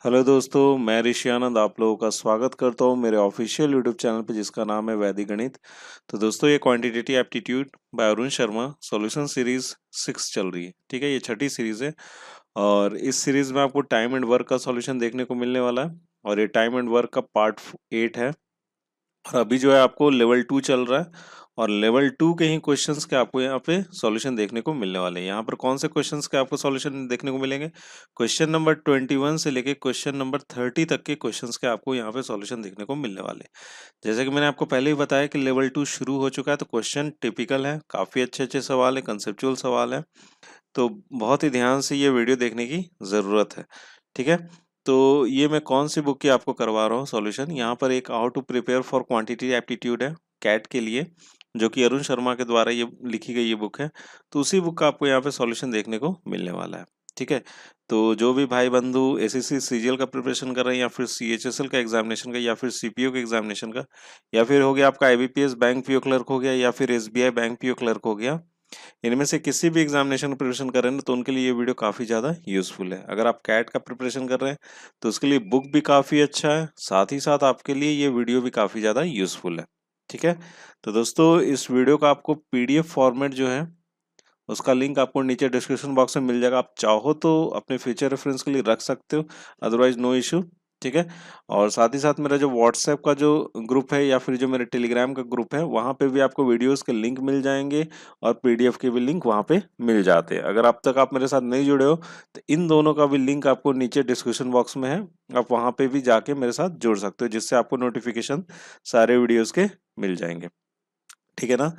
Hello दोस्तों, मैं ऋषि आनंद आप लोगों का स्वागत करता हूं मेरे ऑफिशियल यूट्यूब चैनल पे जिसका नाम है वैदिक गणित। तो दोस्तों ये quantitative aptitude bye Arun Sharma solution series 6 चल रही है। ठीक है, ये छठी सीरीज है और इस सीरीज में आपको टाइम एंड वर्क का सॉल्यूशन देखने को मिलने वाला है और ये टाइम एंड वर्क का पार्ट 8 है। और अभी जो है आपको लेवल 2 चल रहा है और लेवल 2 के ही क्वेश्चंस के आपको यहाँ पे सॉल्यूशन देखने को मिलने वाले हैं। यहाँ पर कौन से क्वेश्चंस के आपको सॉल्यूशन देखने को मिलेंगे? क्वेश्चन नंबर 21 से लेके क्वेश्चन नंबर 30 तक के क्वेश्चंस के आपको यहाँ पे सॉल्यूशन देखने को मिलने वाले हैं। जैसे कि मैंने आपको पहले ही बताया कि लेवल 2 शुरू हो चुका है, तो क्वेश्चन टिपिकल है, काफी अच्छे अच्छे सवाल है, कंसेप्चुअल सवाल है। तो बहुत ही ध्यान से ये वीडियो देखने की ज़रूरत है। ठीक है, तो ये मैं कौन सी बुक की आपको करवा रहा हूँ सॉल्यूशन। यहाँ पर एक how to prepare for quantity aptitude है कैट के लिए, जो कि अरुण शर्मा के द्वारा ये लिखी गई ये बुक है। तो उसी बुक का आपको यहाँ पे सॉल्यूशन देखने को मिलने वाला है। ठीक है, तो जो भी भाई बंधु एसएससी सीजीएल का प्रिपरेशन कर रहे हैं या फिर सीएचएसएल का एग्जामिनेशन का या फिर सीपीओ के एग्जामिनेशन का या फिर हो गया आपका आईबीपीएस बैंक पीओ क्लर्क हो गया या फिर एसबीआई बैंक पीओ क्लर्क हो गया, इनमें से किसी भी एग्जामिनेशन का प्रिपरेशन कर रहे हैं ना, तो उनके लिए ये वीडियो काफ़ी ज़्यादा यूजफुल है। अगर आप कैट का प्रिपरेशन कर रहे हैं तो उसके लिए बुक भी काफ़ी अच्छा है, साथ ही साथ आपके लिए ये वीडियो भी काफ़ी ज़्यादा यूजफुल है। ठीक है, तो दोस्तों इस वीडियो का आपको पीडीएफ फॉर्मेट जो है उसका लिंक आपको नीचे डिस्क्रिप्शन बॉक्स में मिल जाएगा। आप चाहो तो अपने फ्यूचर रेफरेंस के लिए रख सकते हो, अदरवाइज नो इशू। ठीक है, और साथ ही साथ मेरा जो व्हाट्सएप का जो ग्रुप है या फिर जो मेरे टेलीग्राम का ग्रुप है वहाँ पे भी आपको वीडियोस के लिंक मिल जाएंगे और पीडीएफ के भी लिंक वहाँ पे मिल जाते हैं। अगर अब तक आप मेरे साथ नहीं जुड़े हो तो इन दोनों का भी लिंक आपको नीचे डिस्क्रिप्शन बॉक्स में है, आप वहाँ पे भी जाके मेरे साथ जुड़ सकते हो, जिससे आपको नोटिफिकेशन सारे वीडियोस के मिल जाएंगे। ठीक है ना?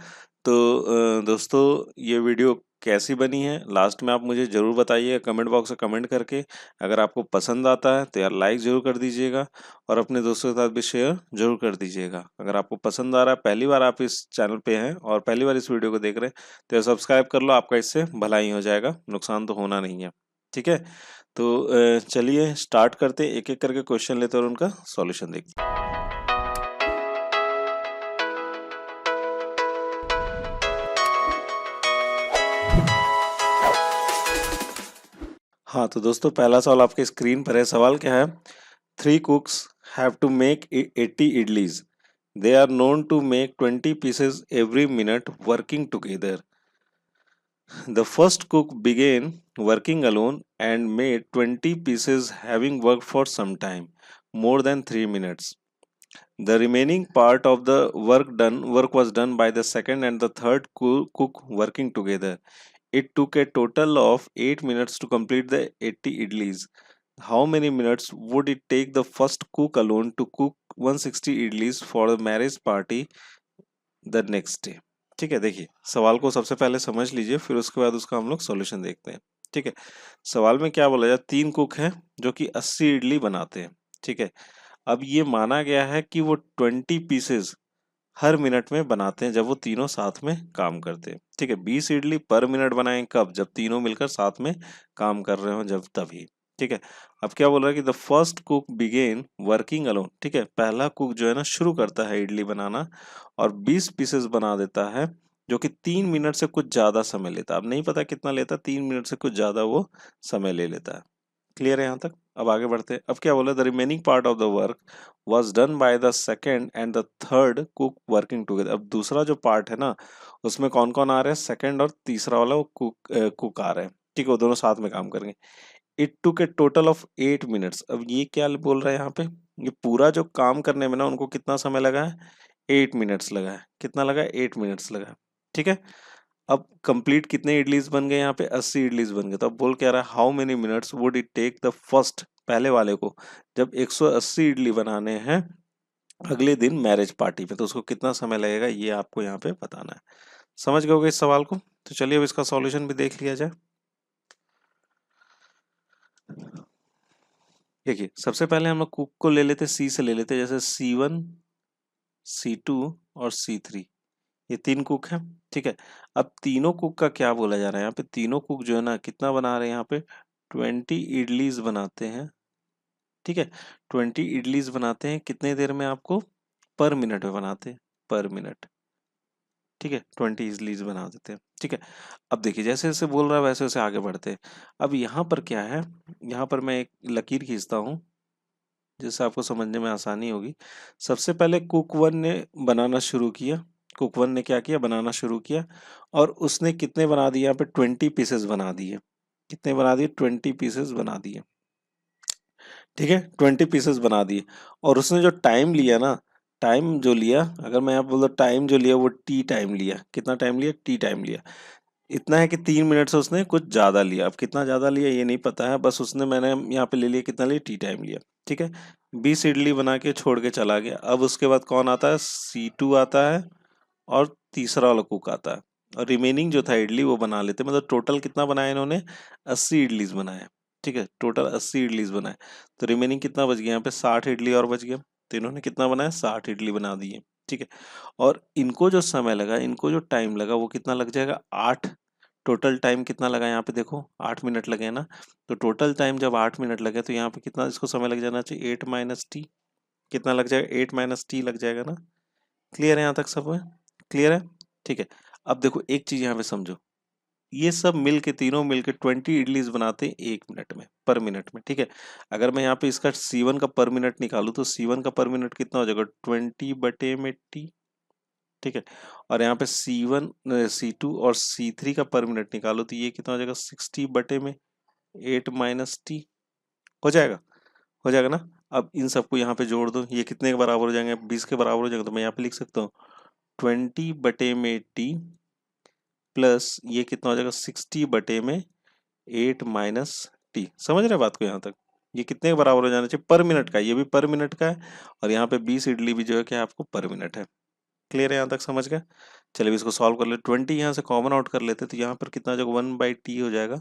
तो दोस्तों ये वीडियो कैसी बनी है लास्ट में आप मुझे ज़रूर बताइए कमेंट बॉक्स में कमेंट करके। अगर आपको पसंद आता है तो यार लाइक ज़रूर कर दीजिएगा और अपने दोस्तों के साथ भी शेयर ज़रूर कर दीजिएगा। अगर आपको पसंद आ रहा है, पहली बार आप इस चैनल पे हैं और पहली बार इस वीडियो को देख रहे हैं तो यार सब्सक्राइब कर लो, आपका इससे भला ही हो जाएगा, नुकसान तो होना नहीं है। ठीक है, तो चलिए स्टार्ट करते, एक एक करके क्वेश्चन लेते और उनका सॉल्यूशन देखते हैं। हाँ तो दोस्तों पहला सवाल आपके स्क्रीन पर है। सवाल क्या है? 3 cooks have to make 80 idlis. They are known to make 20 pieces every minute working together. The first cook began working alone and made 20 pieces having worked for some time, more than 3 minutes. The remaining part of the work was done by the second and the third cook working together. It took a total of 8 minutes to complete the 80 idlis. How many minutes would it take the first cook alone to cook 160 idlis for the marriage party the next day? ठीक है, देखिए सवाल को सबसे पहले समझ लीजिए, फिर उसके बाद उसका हम लोग सॉल्यूशन देखते हैं। ठीक है, सवाल में क्या बोला जाए, 3 कुक हैं जो कि 80 इडली बनाते हैं। ठीक है, अब ये माना गया है कि वो 20 पीसेस हर मिनट में बनाते हैं जब वो तीनों साथ में काम करते हैं। ठीक है, 20 इडली पर मिनट बनाएं कब? जब तीनों मिलकर साथ में काम कर रहे हो, जब तभी। ठीक है, अब क्या बोल रहा है कि the first cook began working alone. ठीक है, पहला कुक जो है ना शुरू करता है इडली बनाना और 20 पीसेस बना देता है, जो कि 3 मिनट से कुछ ज्यादा समय लेता है। अब नहीं पता कितना लेता, 3 मिनट से कुछ ज्यादा वो समय ले लेता है। क्लियर है यहाँ तक? अब आगे बढ़ते हैं। अब क्या बोला, the remaining part of the work was done by the second and the third cook working together. अब दूसरा जो पार्ट है ना उसमें कौन कौन आ रहे हैं? सेकेंड और तीसरा वाला वो कुक आ रहे हैं। ठीक है, वो दोनों साथ में काम करेंगे। It took A total of 8 minutes. अब ये क्या बोल रहा है यहाँ पे, ये पूरा जो काम करने में ना उनको कितना समय लगा है? 8 मिनट्स लगा है। कितना लगा है? 8 मिनट्स लगा है। ठीक है, अब कंप्लीट कितने इडलीज बन गए? यहाँ पे 80 इडलीज बन गए। तो अब बोल क्या रहा है, how many minutes would it take the first, पहले वाले को, जब 180 इडली बनाने हैं अगले दिन मैरिज पार्टी में, तो उसको कितना समय लगेगा ये आपको यहाँ पे बताना है। समझ गए होगे इस सवाल को? तो चलिए अब इसका सॉल्यूशन भी देख लिया जाए। देखिए सबसे पहले हम लोग कुक को ले लेते, सी से ले लेते, जैसे C1, C2 और C3, ये 3 कुक हैं। ठीक है, अब तीनों कुक का क्या बोला जा रहा है यहाँ पे, तीनों कुक जो है ना कितना बना रहे हैं यहाँ पे? 20 इडलीज बनाते हैं। ठीक है, 20 इडलीज बनाते हैं कितने देर में? आपको पर मिनट में बनाते हैं, पर मिनट। ठीक है, 20 इडलीज बना देते हैं। ठीक है, अब देखिए जैसे जैसे बोल रहा है वैसे वैसे आगे बढ़ते हैं। अब यहाँ पर क्या है, यहाँ पर मैं एक लकीर खींचता हूँ जिससे आपको समझने में आसानी होगी। सबसे पहले कुक वन ने बनाना शुरू किया। कुक वन ने क्या किया, बनाना शुरू किया, और उसने कितने बना दिए, यहाँ पे 20 पीसेस बना दिए। कितने बना दिए, 20 पीसेस बना दिए। ठीक है, 20 पीसेस बना दिए, और उसने जो टाइम लिया ना, टाइम जो लिया, अगर मैं यहाँ बोलता टाइम जो लिया वो टी टाइम लिया। कितना टाइम लिया, टी टाइम लिया। इतना है कि 3 मिनट से उसने कुछ ज्यादा लिया। अब कितना ज्यादा लिया ये नहीं पता है, बस उसने, मैंने यहाँ पे ले लिया, कितना लिया, टी टाइम लिया। ठीक है, 20 इडली बना के छोड़ के चला गया। अब उसके बाद कौन आता है, C2 आता है, और तीसरा वाला कुक आता है, और रिमेनिंग जो था इडली वो बना लेते। मतलब टोटल कितना बनाया इन्होंने, 80 इडलीज बनाए। ठीक है, टोटल 80 इडलीज बनाए। तो रिमेनिंग कितना बच गया, यहाँ पे 60 इडली और बच गया। तो इन्होंने कितना बनाया, 60 इडली बना दिए। ठीक है, और इनको जो समय लगा, इनको जो टाइम लगा वो कितना लग जाएगा, 8। टोटल टाइम कितना लगा, यहाँ पे देखो 8 मिनट लगे ना। तो टोटल टाइम जब 8 मिनट लगे तो यहाँ पे कितना इसको समय लग जाना चाहिए, 8 माइनस टी। कितना लग जाएगा, 8 माइनस टी लग जाएगा ना। क्लियर है यहाँ तक सब में, क्लियर है। ठीक है, अब देखो एक चीज यहाँ पे समझो, ये सब मिल के, तीनों मिल के 20 इडलीज बनाते हैं 1 मिनट में, पर मिनट में। ठीक है, अगर मैं यहाँ पे इसका C1 का पर मिनट निकालू तो C1 का पर मिनट कितना हो जाएगा, 20/टी। ठीक है, और यहाँ पे C1 C2 और C3 का पर मिनट निकालो तो ये कितना हो जाएगा, 60/8 माइनस टी। हो जाएगा, हो जाएगा ना। अब इन सबको यहाँ पे जोड़ दो, ये कितने के बराबर हो जाएंगे, 20 के बराबर हो जाएंगे। तो मैं यहाँ पे लिख सकता हूँ 20/टी प्लस ये कितना हो जाएगा, 60/8 माइनस टी। समझ रहे बात को यहाँ तक, ये कितने के बराबर हो जाना चाहिए, पर मिनट का, ये भी पर मिनट का है, और यहाँ पे 20 इडली भी जो है क्या आपको पर मिनट है। क्लियर है यहाँ तक, समझ गए। चलिए इसको सॉल्व कर ले, 20 यहाँ से कॉमन आउट कर लेते तो यहाँ पर कितना हो जाएगा, 1/टी हो जाएगा,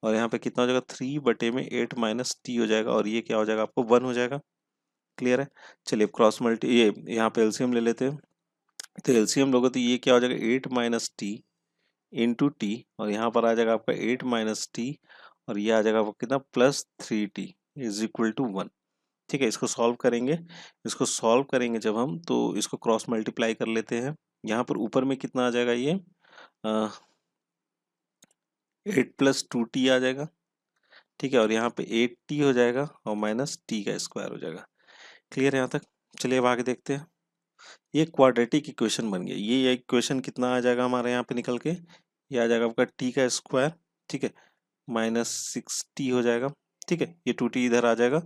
और यहाँ पे कितना हो जाएगा, 3/8 माइनस टी हो जाएगा, और ये क्या हो जाएगा आपको, 1 हो जाएगा। क्लियर है। चलिए क्रॉस मल्टी, ये यहाँ पे एलसीएम ले लेते हैं। तो एलसीएम लोगे तो ये क्या हो जाएगा, 8 - टी इंटू टी, और यहाँ पर आ जाएगा आपका 8 - टी, और ये आ जाएगा आपको कितना, +3t इज इक्वल टू 1। ठीक है, इसको सॉल्व करेंगे, इसको सॉल्व करेंगे जब हम, तो इसको क्रॉस मल्टीप्लाई कर लेते हैं। यहाँ पर ऊपर में कितना आ जाएगा, ये 8 + 2t आ जाएगा। ठीक है, और यहाँ पे 8t हो जाएगा, और माइनस टी का स्क्वायर हो जाएगा। क्लियर है यहाँ तक। चलिए अब आगे देखते हैं। ये क्वाड्रेटिक इक्वेशन बन गया। ये इक्वेशन कितना आ जाएगा हमारे यहाँ पे निकल के, ये आ जाएगा आपका टी का स्क्वायर। ठीक है, -6t हो जाएगा। ठीक है, ये 2t इधर आ जाएगा,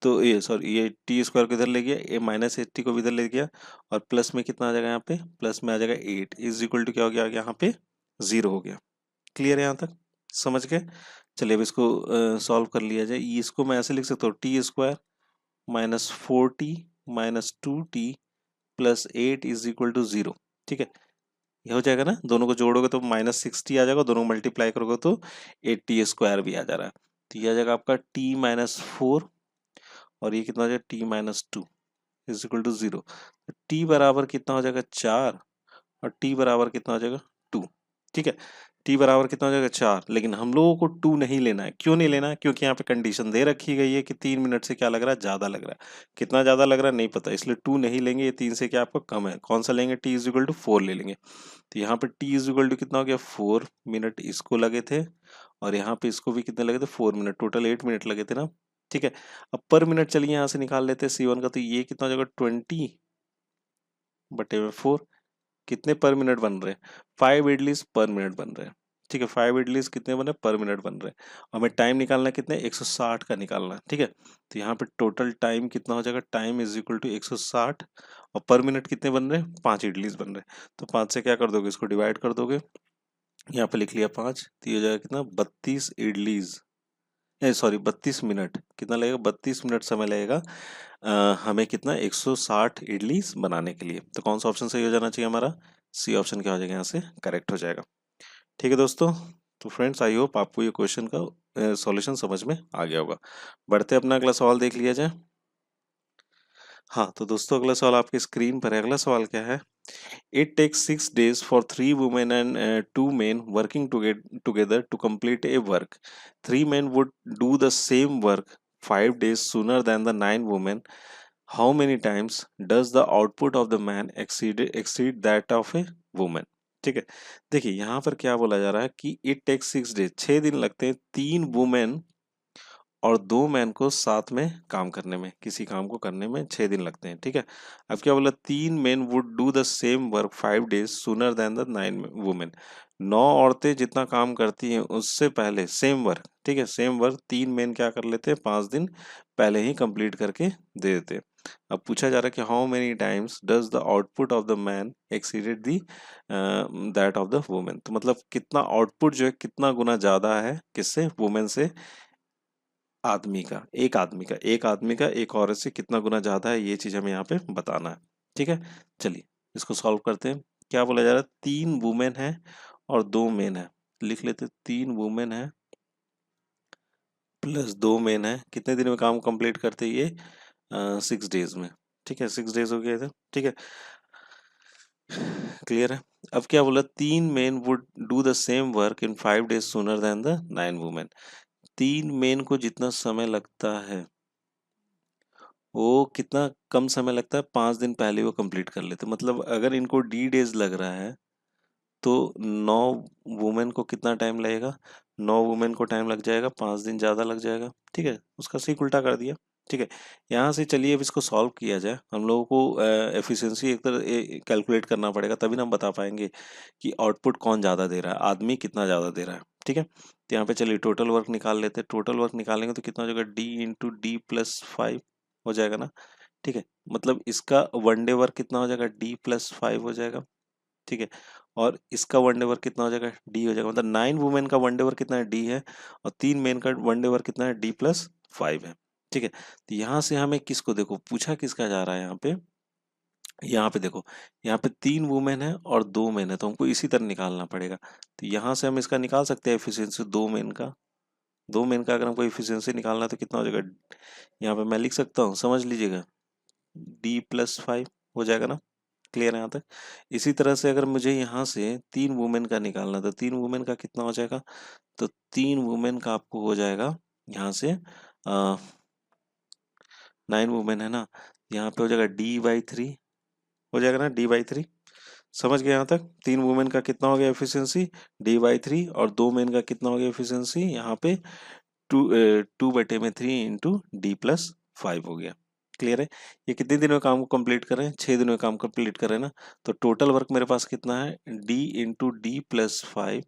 तो ये सॉरी, ये टी स्क्वायर को इधर ले गया, ये -8t को भी इधर ले गया, और प्लस में कितना आ जाएगा, यहाँ पे प्लस में आ जाएगा 8 इज इक्वल टू क्या हो गया, यहाँ पे 0 हो गया। क्लियर है यहाँ तक, समझ गए। चलिए अब इसको सॉल्व कर लिया जाए। इसको मैं ऐसे लिख सकता हूँ, टी² -4t -2t +8 is equal to 0। ठीक है, ये हो जाएगा ना, दोनों को जोड़ोगे तो -60 आ जाएगा, दोनों को मल्टीप्लाई करोगे तो 8t² भी आ जा रहा है। तो ये आ जाएगा आपका t-4, और ये कितना हो जाएगा, t-2 इज इक्वल टू 0। तो t बराबर कितना हो जाएगा, 4, और t बराबर कितना हो जाएगा, 2। ठीक है, t बराबर कितना हो जाएगा, 4, लेकिन हम लोगों को 2 नहीं लेना है। क्यों नहीं लेना है, क्योंकि यहाँ पे कंडीशन दे रखी गई है कि 3 मिनट से क्या लग रहा है, ज्यादा लग रहा है। कितना ज्यादा लग रहा है नहीं पता, इसलिए 2 नहीं लेंगे। ये 3 से क्या आपको कम है, कौन सा लेंगे, t इज इक्वल टू 4 ले लेंगे। तो यहाँ पे t इज इक्वल टू कितना हो गया, 4 मिनट इसको लगे थे, और यहाँ पे इसको भी कितने लगे थे, 4 मिनट, टोटल 8 मिनट लगे थे ना। ठीक है, अब पर मिनट चलिए यहाँ से निकाल लेते हैं C1 का। तो ये कितना हो जाएगा, 20/4। कितने पर मिनट बन रहे हैं, 5 इडलीज पर मिनट बन रहे हैं। ठीक है, 5 इडलीज कितने बन रहे हैं, पर मिनट बन रहे हैं। और हमें टाइम निकालना है, कितने, 160 का निकालना है। ठीक है, तो यहाँ पे टोटल टाइम कितना हो जाएगा, टाइम इज इक्वल टू 160, और पर मिनट कितने बन रहे हैं, 5 इडलीज बन रहे हैं। तो 5 से क्या कर दोगे, इसको डिवाइड कर दोगे, यहाँ पे लिख लिया 5, तो ये हो जाएगा कितना, 32 इडलीज, सॉरी 32 मिनट। कितना लगेगा, 32 मिनट समय लगेगा हमें कितना, 160 इडलीज बनाने के लिए। तो कौन सा ऑप्शन सही हो जाना चाहिए हमारा, सी ऑप्शन क्या हो जाएगा, यहाँ से करेक्ट हो जाएगा। ठीक है दोस्तों, तो फ्रेंड्स आई होप आपको ये क्वेश्चन का सॉल्यूशन समझ में आ गया होगा। बढ़ते अपना अगला सवाल देख लिया जाए। हाँ तो दोस्तों अगला सवाल आपके स्क्रीन पर है। अगला सवाल क्या है, It takes 6 days for 3 women and 2 men working together to complete a work. 3 men would do the same work 5 days sooner than the 9 women. How many times does the output of the man exceed that of a woman? ठीक है। देखिए यहाँ पर क्या बोला जा रहा है कि इट टेक्स 6 डेज, 6 दिन लगते हैं 3 वुमेन और 2 मैन को साथ में काम करने में, किसी काम को करने में 6 दिन लगते हैं। ठीक है। अब क्या बोला, 3 main would do the same work 5 days sooner than the 9 women. 9 औरतें जितना काम करती हैं उससे पहले सेम वर्क, ठीक है, सेम वर्क 3 मेन क्या कर लेते हैं, 5 दिन पहले ही कंप्लीट करके दे देते हैं। अब पूछा जा रहा है कि how many times does the output of the man exceeded the that of the women. तो मतलब कितना आउटपुट जो है कितना गुना ज्यादा है किससे, वुमेन से, एक आदमी का एक औरत से कितना गुना ज्यादा है, ये चीज हमें यहाँ पे बताना है। ठीक है। चलिए इसको सॉल्व करते हैं। क्या बोला जा रहा है, 3 वुमेन है और 2 मेन है। लिख लेते, 3 वुमेन है प्लस 2 मेन है, कितने दिन में काम कंप्लीट करते हैं ये, 6 डेज में। ठीक है, 6 डेज हो गए थे। ठीक है, क्लियर है। अब क्या बोला, 3 main would do the same work in 5 days sooner than the 9 women. 3 main को जितना समय लगता है वो कितना कम समय लगता है, 5 दिन पहले वो कंप्लीट कर लेते। मतलब अगर इनको D डेज लग रहा है तो 9 वुमेन को कितना टाइम लगेगा, 9 वुमेन को टाइम लग जाएगा, 5 दिन ज़्यादा लग जाएगा। ठीक है, उसका सीक उल्टा कर दिया। ठीक है, यहाँ से चलिए अब इसको सॉल्व किया जाए। हम लोगों को एफिशिएंसी एक तरह कैलकुलेट करना पड़ेगा, तभी ना हम बता पाएंगे कि आउटपुट कौन ज़्यादा दे रहा है, आदमी कितना ज़्यादा दे रहा है। ठीक है, तो यहाँ पे चलिए टोटल वर्क निकाल लेते हैं। टोटल वर्क निकालेंगे तो कितना हो जाएगा, D × D+5 हो जाएगा ना। ठीक है, मतलब इसका 1 डे वर्क कितना हो जाएगा, D+5 हो जाएगा। ठीक है, और इसका 1 डे वर्क कितना हो जाएगा, D हो जाएगा। मतलब 9 वुमेन का 1 डे वर्क कितना है, D है, और 3 मेन का 1 डे वर्क कितना है, D+5 है। ठीक है, तो यहाँ से हमें किसको, देखो पूछा किसका जा रहा है यहाँ पे, यहाँ पे देखो, यहाँ पे 3 वुमेन है और 2 मेन है, तो हमको इसी तरह निकालना पड़ेगा। तो यहाँ से हम इसका निकाल सकते हैं एफिशिएंसी, 2 मेन का अगर हमको एफिशिएंसी निकालना है तो कितना हो जाएगा, यहाँ पे मैं लिख सकता हूँ, समझ लीजिएगा, D+5 हो जाएगा ना। क्लियर है यहाँ तक। इसी तरह से अगर मुझे यहाँ से 3 वुमेन का निकालना, तो 3 वुमेन का कितना हो जाएगा, तो 3 वुमेन का आपको हो जाएगा यहाँ से 9 वुमेन है ना, यहाँ पे हो जाएगा D/3 हो जाएगा ना, D/3। समझ गए यहाँ तक। 3 वुमेन का कितना हो गया एफिशिएंसी, D/3, और 2 मेन का कितना हो गया एफिशिएंसी, यहाँ पे 2/3 इंटू D+5 हो गया। क्लियर है। ये कितने दिनों में काम को कंप्लीट कर रहे हैं, 6 दिनों में काम कंप्लीट कर रहे हैं ना। तो टोटल वर्क मेरे पास कितना है, D × D+5,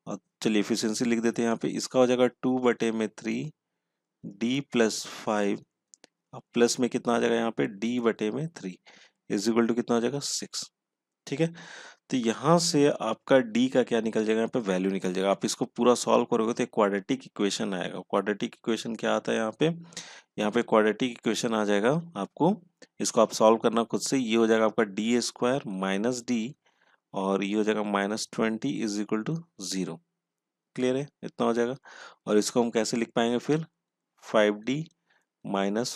और चलिए एफिशिएंसी लिख देते हैं यहाँ पे, इसका हो जाएगा 2/3 D+5, और प्लस में कितना आ जाएगा यहाँ पे, D/3 इज इक्वल टू कितना हो जाएगा, 6। ठीक है, तो यहाँ से आपका D का क्या निकल जाएगा, यहाँ पे वैल्यू निकल जाएगा। आप इसको पूरा सॉल्व करोगे तो एक क्वाड्रेटिक इक्वेशन आएगा। क्वाड्रेटिक इक्वेशन क्या आता है यहाँ पे क्वाड्रेटिक इक्वेशन आ जाएगा आपको। इसको आप सॉल्व करना खुद से। ये हो जाएगा आपका D² - D, और ये हो जाएगा -20 इज इक्वल टू 0। क्लियर है, इतना हो जाएगा। और इसको हम कैसे लिख पाएंगे फिर, 5D -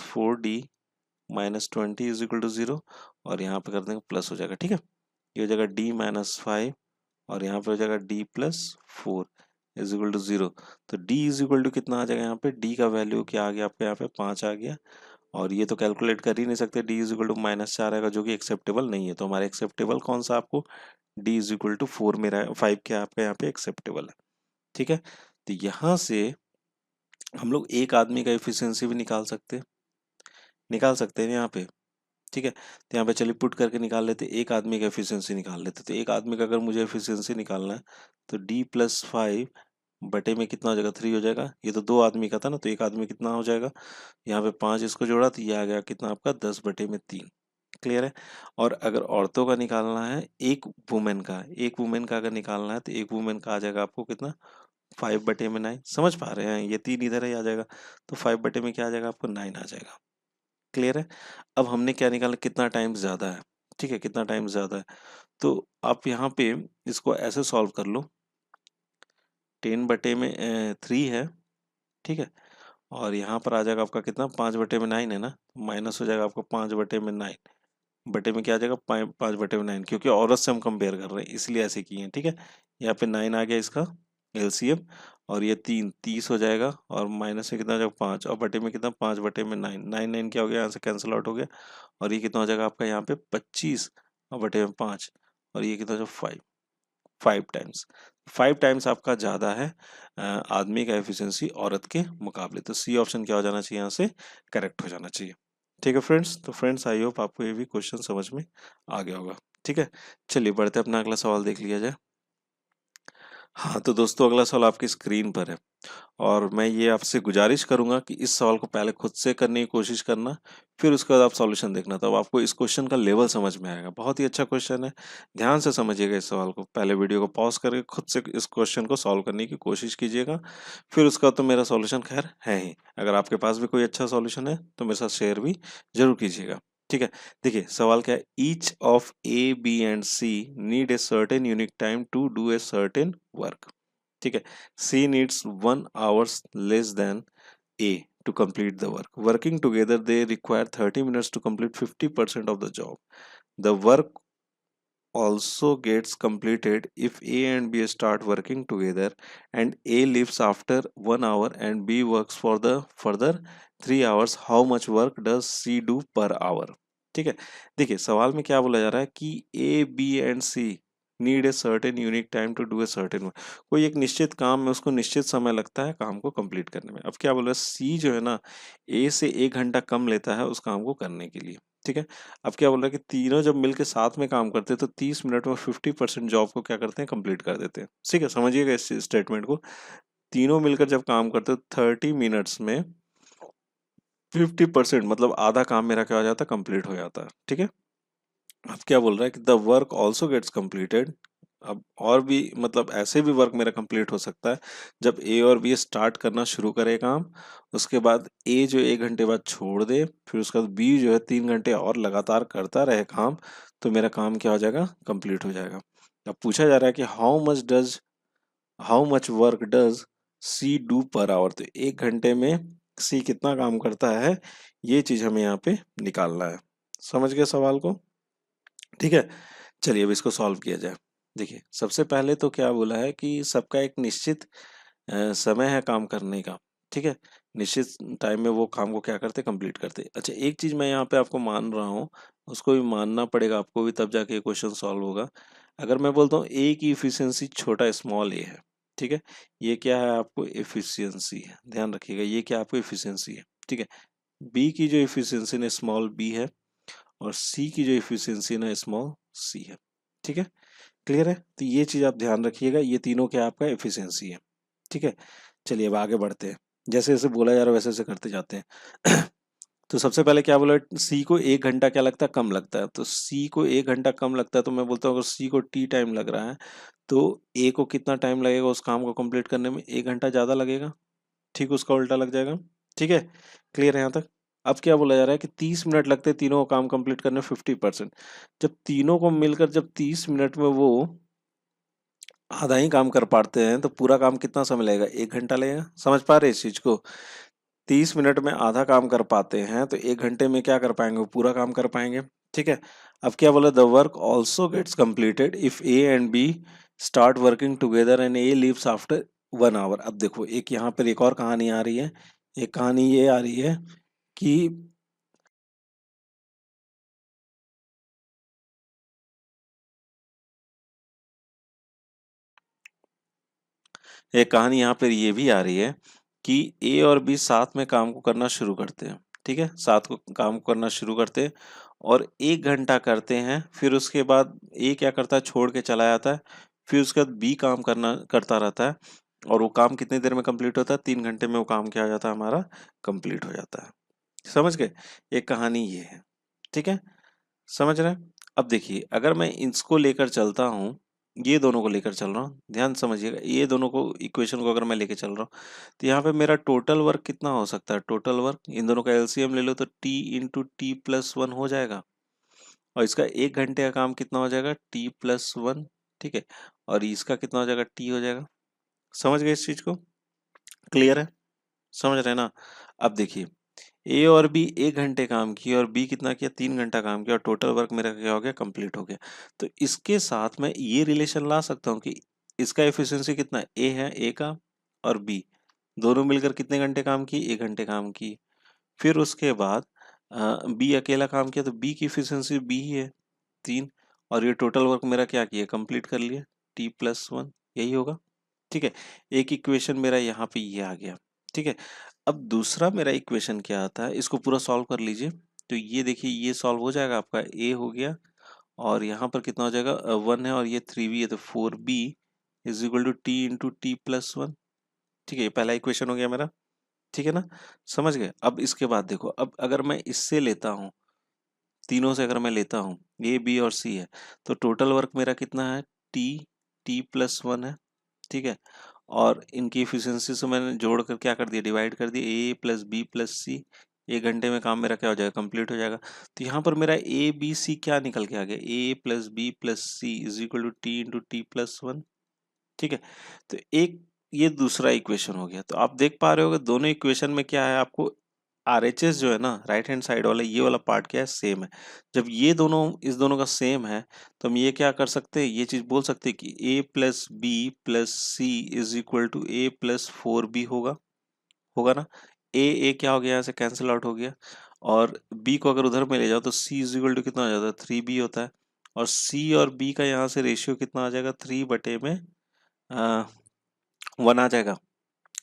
4D -20 is equal to 0, और यहाँ पे कर देंगे प्लस हो जाएगा। ठीक है, ये हो जाएगा D - 5, और यहाँ पे हो जाएगा D+4 इज इक्वल टू 0। तो D इज इक्वल टू कितना आ जाएगा, यहाँ पे D का वैल्यू क्या आ गया आपका, यहाँ पे 5 आ गया। और ये तो कैलकुलेट कर ही नहीं सकते, D इज इक्वल टू -4 आएगा, जो कि एक्सेप्टेबल नहीं है। तो हमारे एक्सेप्टेबल कौन सा, आपको D इज इक्वल टू 4 मेरा 5 क्या आपका यहाँ पे एक्सेप्टेबल है। ठीक है, तो यहाँ से हम लोग एक आदमी का एफिशिएंसी भी निकाल सकते हैं यहाँ पे। ठीक है, तो यहाँ पे चलिए पुट करके निकाल लेते, एक आदमी का एफिशिएंसी निकाल लेते। तो एक आदमी का अगर मुझे एफिशिएंसी निकालना है तो D+5 बटे में कितना हो जाएगा, 3 हो जाएगा। ये तो 2 आदमी का था ना, तो एक आदमी कितना हो जाएगा, यहाँ पे 5 इसको जोड़ा तो ये आ गया कितना आपका, 10/3। क्लियर है। और अगर औरतों का निकालना है, एक वुमेन का अगर निकालना है तो एक वुमेन का आ जाएगा आपको कितना, 5/9। समझ पा रहे हैं, ये 3 इधर ही आ जाएगा, तो 5 बटे में क्या आ जाएगा आपको, 9 आ जाएगा। क्लियर है। अब हमने क्या निकाला, कितना टाइम ज्यादा है। ठीक है, कितना टाइम ज्यादा है, तो आप यहाँ पे इसको ऐसे सॉल्व कर लो, 10/3 है। ठीक है, और यहाँ पर आ जाएगा आपका कितना, 5/9 है ना, माइनस हो जाएगा आपको 5/9, बटे में क्या आ जाएगा, 5/9, क्योंकि औरत से हम कंपेयर कर रहे हैं इसलिए ऐसे किए हैं। ठीक है, यहाँ पे 9 आ गया इसका एलसीएम, और ये 3 30 हो जाएगा, और माइनस में कितना हो जाएगा 5, और बटे में कितना, 5/9, 9 क्या हो गया, यहाँ से कैंसिल आउट हो गया। और ये कितना हो जाएगा आपका यहाँ पे 25, और बटे में 5, और ये कितना हो जाएगा 5। 5 टाइम्स। 5 टाइम्स आपका ज़्यादा है आदमी का एफिशिएंसी औरत के मुकाबले। तो सी ऑप्शन क्या हो जाना चाहिए, यहाँ से करेक्ट हो जाना चाहिए। ठीक है फ्रेंड्स, तो फ्रेंड्स आई होप आपको ये भी क्वेश्चन समझ में आ गया होगा। ठीक है, चलिए बढ़ते अपना अगला सवाल देख लिया जाए। हाँ तो दोस्तों, अगला सवाल आपकी स्क्रीन पर है और मैं ये आपसे गुजारिश करूंगा कि इस सवाल को पहले खुद से करने की कोशिश करना, फिर उसके बाद आप सॉल्यूशन देखना, तब आपको इस क्वेश्चन का लेवल समझ में आएगा। बहुत ही अच्छा क्वेश्चन है, ध्यान से समझिएगा इस सवाल को। पहले वीडियो को पॉज करके खुद से इस क्वेश्चन को सॉल्व करने की कोशिश कीजिएगा, फिर उसका तो मेरा सॉल्यूशन खैर है ही। अगर आपके पास भी कोई अच्छा सॉल्यूशन है तो मेरे साथ शेयर भी जरूर कीजिएगा। ठीक है, देखिए सवाल क्या है, each of A B and C need a certain unique time to do a certain work. ठीक है, C needs 1 hours less than A to complete the work. Working together, they require 30 minutes to complete 50% of the job. The work also gets completed if A and B start working together and A leaves after 1 hour and B works for the further 3 hours. How much work does C do per hour? ठीक है, देखिए सवाल में क्या बोला जा रहा है कि A B and C need a certain unique time to do a certain work. कोई एक निश्चित काम में उसको निश्चित समय लगता है काम को कंप्लीट करने में। अब क्या बोल रहा है, सी जो है ना ए से 1 घंटा कम लेता है उस काम को करने के लिए। ठीक है, अब क्या बोल रहा है कि तीनों जब मिलकर साथ में काम करते हैं तो 30 मिनट में 50% जॉब को क्या करते हैं, कंप्लीट कर देते हैं। ठीक है, समझिएगा इस स्टेटमेंट को। तीनों मिलकर जब काम करते हो 30 मिनट्स में 50% मतलब आधा काम मेरा क्या हो जाता है, कंप्लीट हो जाता है। ठीक है, अब क्या बोल रहा है कि the work also gets completed. अब और भी मतलब ऐसे भी वर्क मेरा कंप्लीट हो सकता है जब ए और बी स्टार्ट करना शुरू करे काम, उसके बाद ए जो 1 घंटे बाद छोड़ दे, फिर उसके बाद बी जो है 3 घंटे और लगातार करता रहे काम, तो मेरा काम क्या हो जाएगा, कंप्लीट हो जाएगा। अब पूछा जा रहा है कि how much work does she do per hour. तो 1 घंटे में सी कितना काम करता है, ये चीज हमें यहाँ पे निकालना है। समझ गए सवाल को? ठीक है, चलिए अब इसको सॉल्व किया जाए। देखिए सबसे पहले तो क्या बोला है कि सबका एक निश्चित समय है काम करने का। ठीक है, निश्चित टाइम में वो काम को क्या करते, कंप्लीट करते। अच्छा एक चीज मैं यहाँ पे आपको मान रहा हूँ, उसको भी मानना पड़ेगा आपको भी, तब जाके क्वेश्चन सॉल्व होगा। अगर मैं बोलता हूँ ए की इफिशियंसी छोटा स्मॉल ए है, ठीक है, ये क्या है आपको एफिशिएंसी है, ध्यान रखिएगा ये क्या आपको एफिशिएंसी है। ठीक है, बी की जो एफिशिएंसी है स्मॉल बी है और सी की जो एफिशिएंसी ना स्मॉल सी है। ठीक है, क्लियर है? तो ये चीज आप ध्यान रखिएगा, ये तीनों क्या आपका एफिशिएंसी है। ठीक है, चलिए अब आगे बढ़ते हैं, जैसे जैसे बोला जा रहा है वैसे वैसे करते जाते हैं। तो सबसे पहले क्या बोला, सी को 1 घंटा क्या लगता है, कम लगता है। तो सी को 1 घंटा कम लगता है, तो मैं बोलता हूँ अगर सी को टी टाइम लग रहा है तो ए को कितना टाइम लगेगा उस काम को कंप्लीट करने में, 1 घंटा ज्यादा लगेगा। ठीक उसका उल्टा लग जाएगा। ठीक है, क्लियर है यहाँ तक? अब क्या बोला जा रहा है कि 30 मिनट लगते हैं तीनों को काम कंप्लीट करने में 50%। जब तीनों को मिलकर जब 30 मिनट में वो आधा ही काम कर पाते हैं तो पूरा काम कितना समय लगेगा, 1 घंटा लगेगा। समझ पा रहे हैं इस चीज को? 30 मिनट में आधा काम कर पाते हैं तो 1 घंटे में क्या कर पाएंगे, वो पूरा काम कर पाएंगे। ठीक है, अब क्या बोला, the work also gets completed if A and B start working together and A leaves after 1 hour. अब देखो एक यहाँ पर एक और कहानी आ रही है। एक कहानी ये आ रही है कि एक कहानी यहाँ पर ये भी आ रही है कि ए और बी साथ में काम को करना शुरू करते हैं। ठीक है, साथ को काम करना शुरू करते हैं और 1 घंटा करते हैं, फिर उसके बाद ए क्या करता है, छोड़ के चला जाता है। फिर उसके बाद बी काम करना करता रहता है और वो काम कितनी देर में कंप्लीट होता है, 3 घंटे में वो काम क्या हो जाता है, हमारा कंप्लीट हो जाता है। समझ गए? एक कहानी ये है। ठीक है, समझ रहे हैं? अब देखिए अगर मैं इसको लेकर चलता हूँ, ये दोनों को लेकर चल रहा हूँ, ध्यान से समझिएगा, ये दोनों को इक्वेशन को अगर मैं लेकर चल रहा हूँ तो यहाँ पे मेरा टोटल वर्क कितना हो सकता है, टोटल वर्क इन दोनों का एलसीएम ले लो तो T into T plus one हो जाएगा और इसका 1 घंटे का काम कितना हो जाएगा, टी प्लस वन। ठीक है, और इसका कितना हो जाएगा, टी हो जाएगा। समझ गए इस चीज को? क्लियर है? समझ रहे हैं ना? अब देखिए ए और बी 1 घंटे काम किया और बी कितना किया, 3 घंटा काम किया और टोटल वर्क मेरा क्या हो गया, कंप्लीट हो गया। तो इसके साथ मैं ये रिलेशन ला सकता हूँ कि इसका एफिशिएंसी कितना है, ए है, ए का और बी दोनों मिलकर कितने घंटे काम की, 1 घंटे काम की। फिर उसके बाद बी अकेला काम किया तो बी की एफिशिएंसी बी ही है, 3। और ये टोटल वर्क मेरा क्या किया, कंप्लीट कर लिया। t+1, यही होगा। ठीक है, एक इक्वेशन मेरा यहाँ पे ये आ गया। ठीक है, अब दूसरा मेरा इक्वेशन क्या आता है, इसको पूरा सॉल्व कर लीजिए। तो ये देखिए, ये सॉल्व हो जाएगा, आपका a हो गया और यहाँ पर कितना हो जाएगा, 1 है और ये 3b है, तो 4b is equal to T into t+1। ठीक है, ये पहला इक्वेशन हो गया मेरा। ठीक है ना, समझ गए। अब इसके बाद देखो, अब अगर मैं इससे लेता हूँ, तीनों से अगर मैं लेता हूँ, ए बी और सी है, तो टोटल वर्क मेरा कितना है, t+1 है। ठीक है, और इनकी एफिशिएंसी से मैंने जोड़ कर क्या कर दिया, डिवाइड कर दिया, ए प्लस बी प्लस सी। 1 घंटे में काम मेरा क्या हो जाएगा, कंप्लीट हो जाएगा। तो यहाँ पर मेरा ए बी सी क्या निकल के आ गया, A plus B plus C is equal to T into t+1। ठीक है, तो एक ये दूसरा इक्वेशन हो गया। तो आप देख पा रहे होगे दोनों इक्वेशन में क्या है, आपको आरएचएस जो है ना, राइट हैंड साइड वाला, ये वाला पार्ट क्या है, सेम है। जब ये दोनों इस दोनों का सेम है, तो हम ये क्या कर सकते हैं, ये चीज बोल सकते हैं कि a plus B plus C is equal to A plus 4b होगा। होगा ना, ए क्या हो गया, यहाँ से कैंसिल आउट हो गया, और b को अगर उधर में ले जाओ तो c इज इक्वल टू कितना हो जाता है, 3b होता है। और c और b का यहाँ से रेशियो कितना आ जाएगा, 3 बटे में 1 आ जाएगा।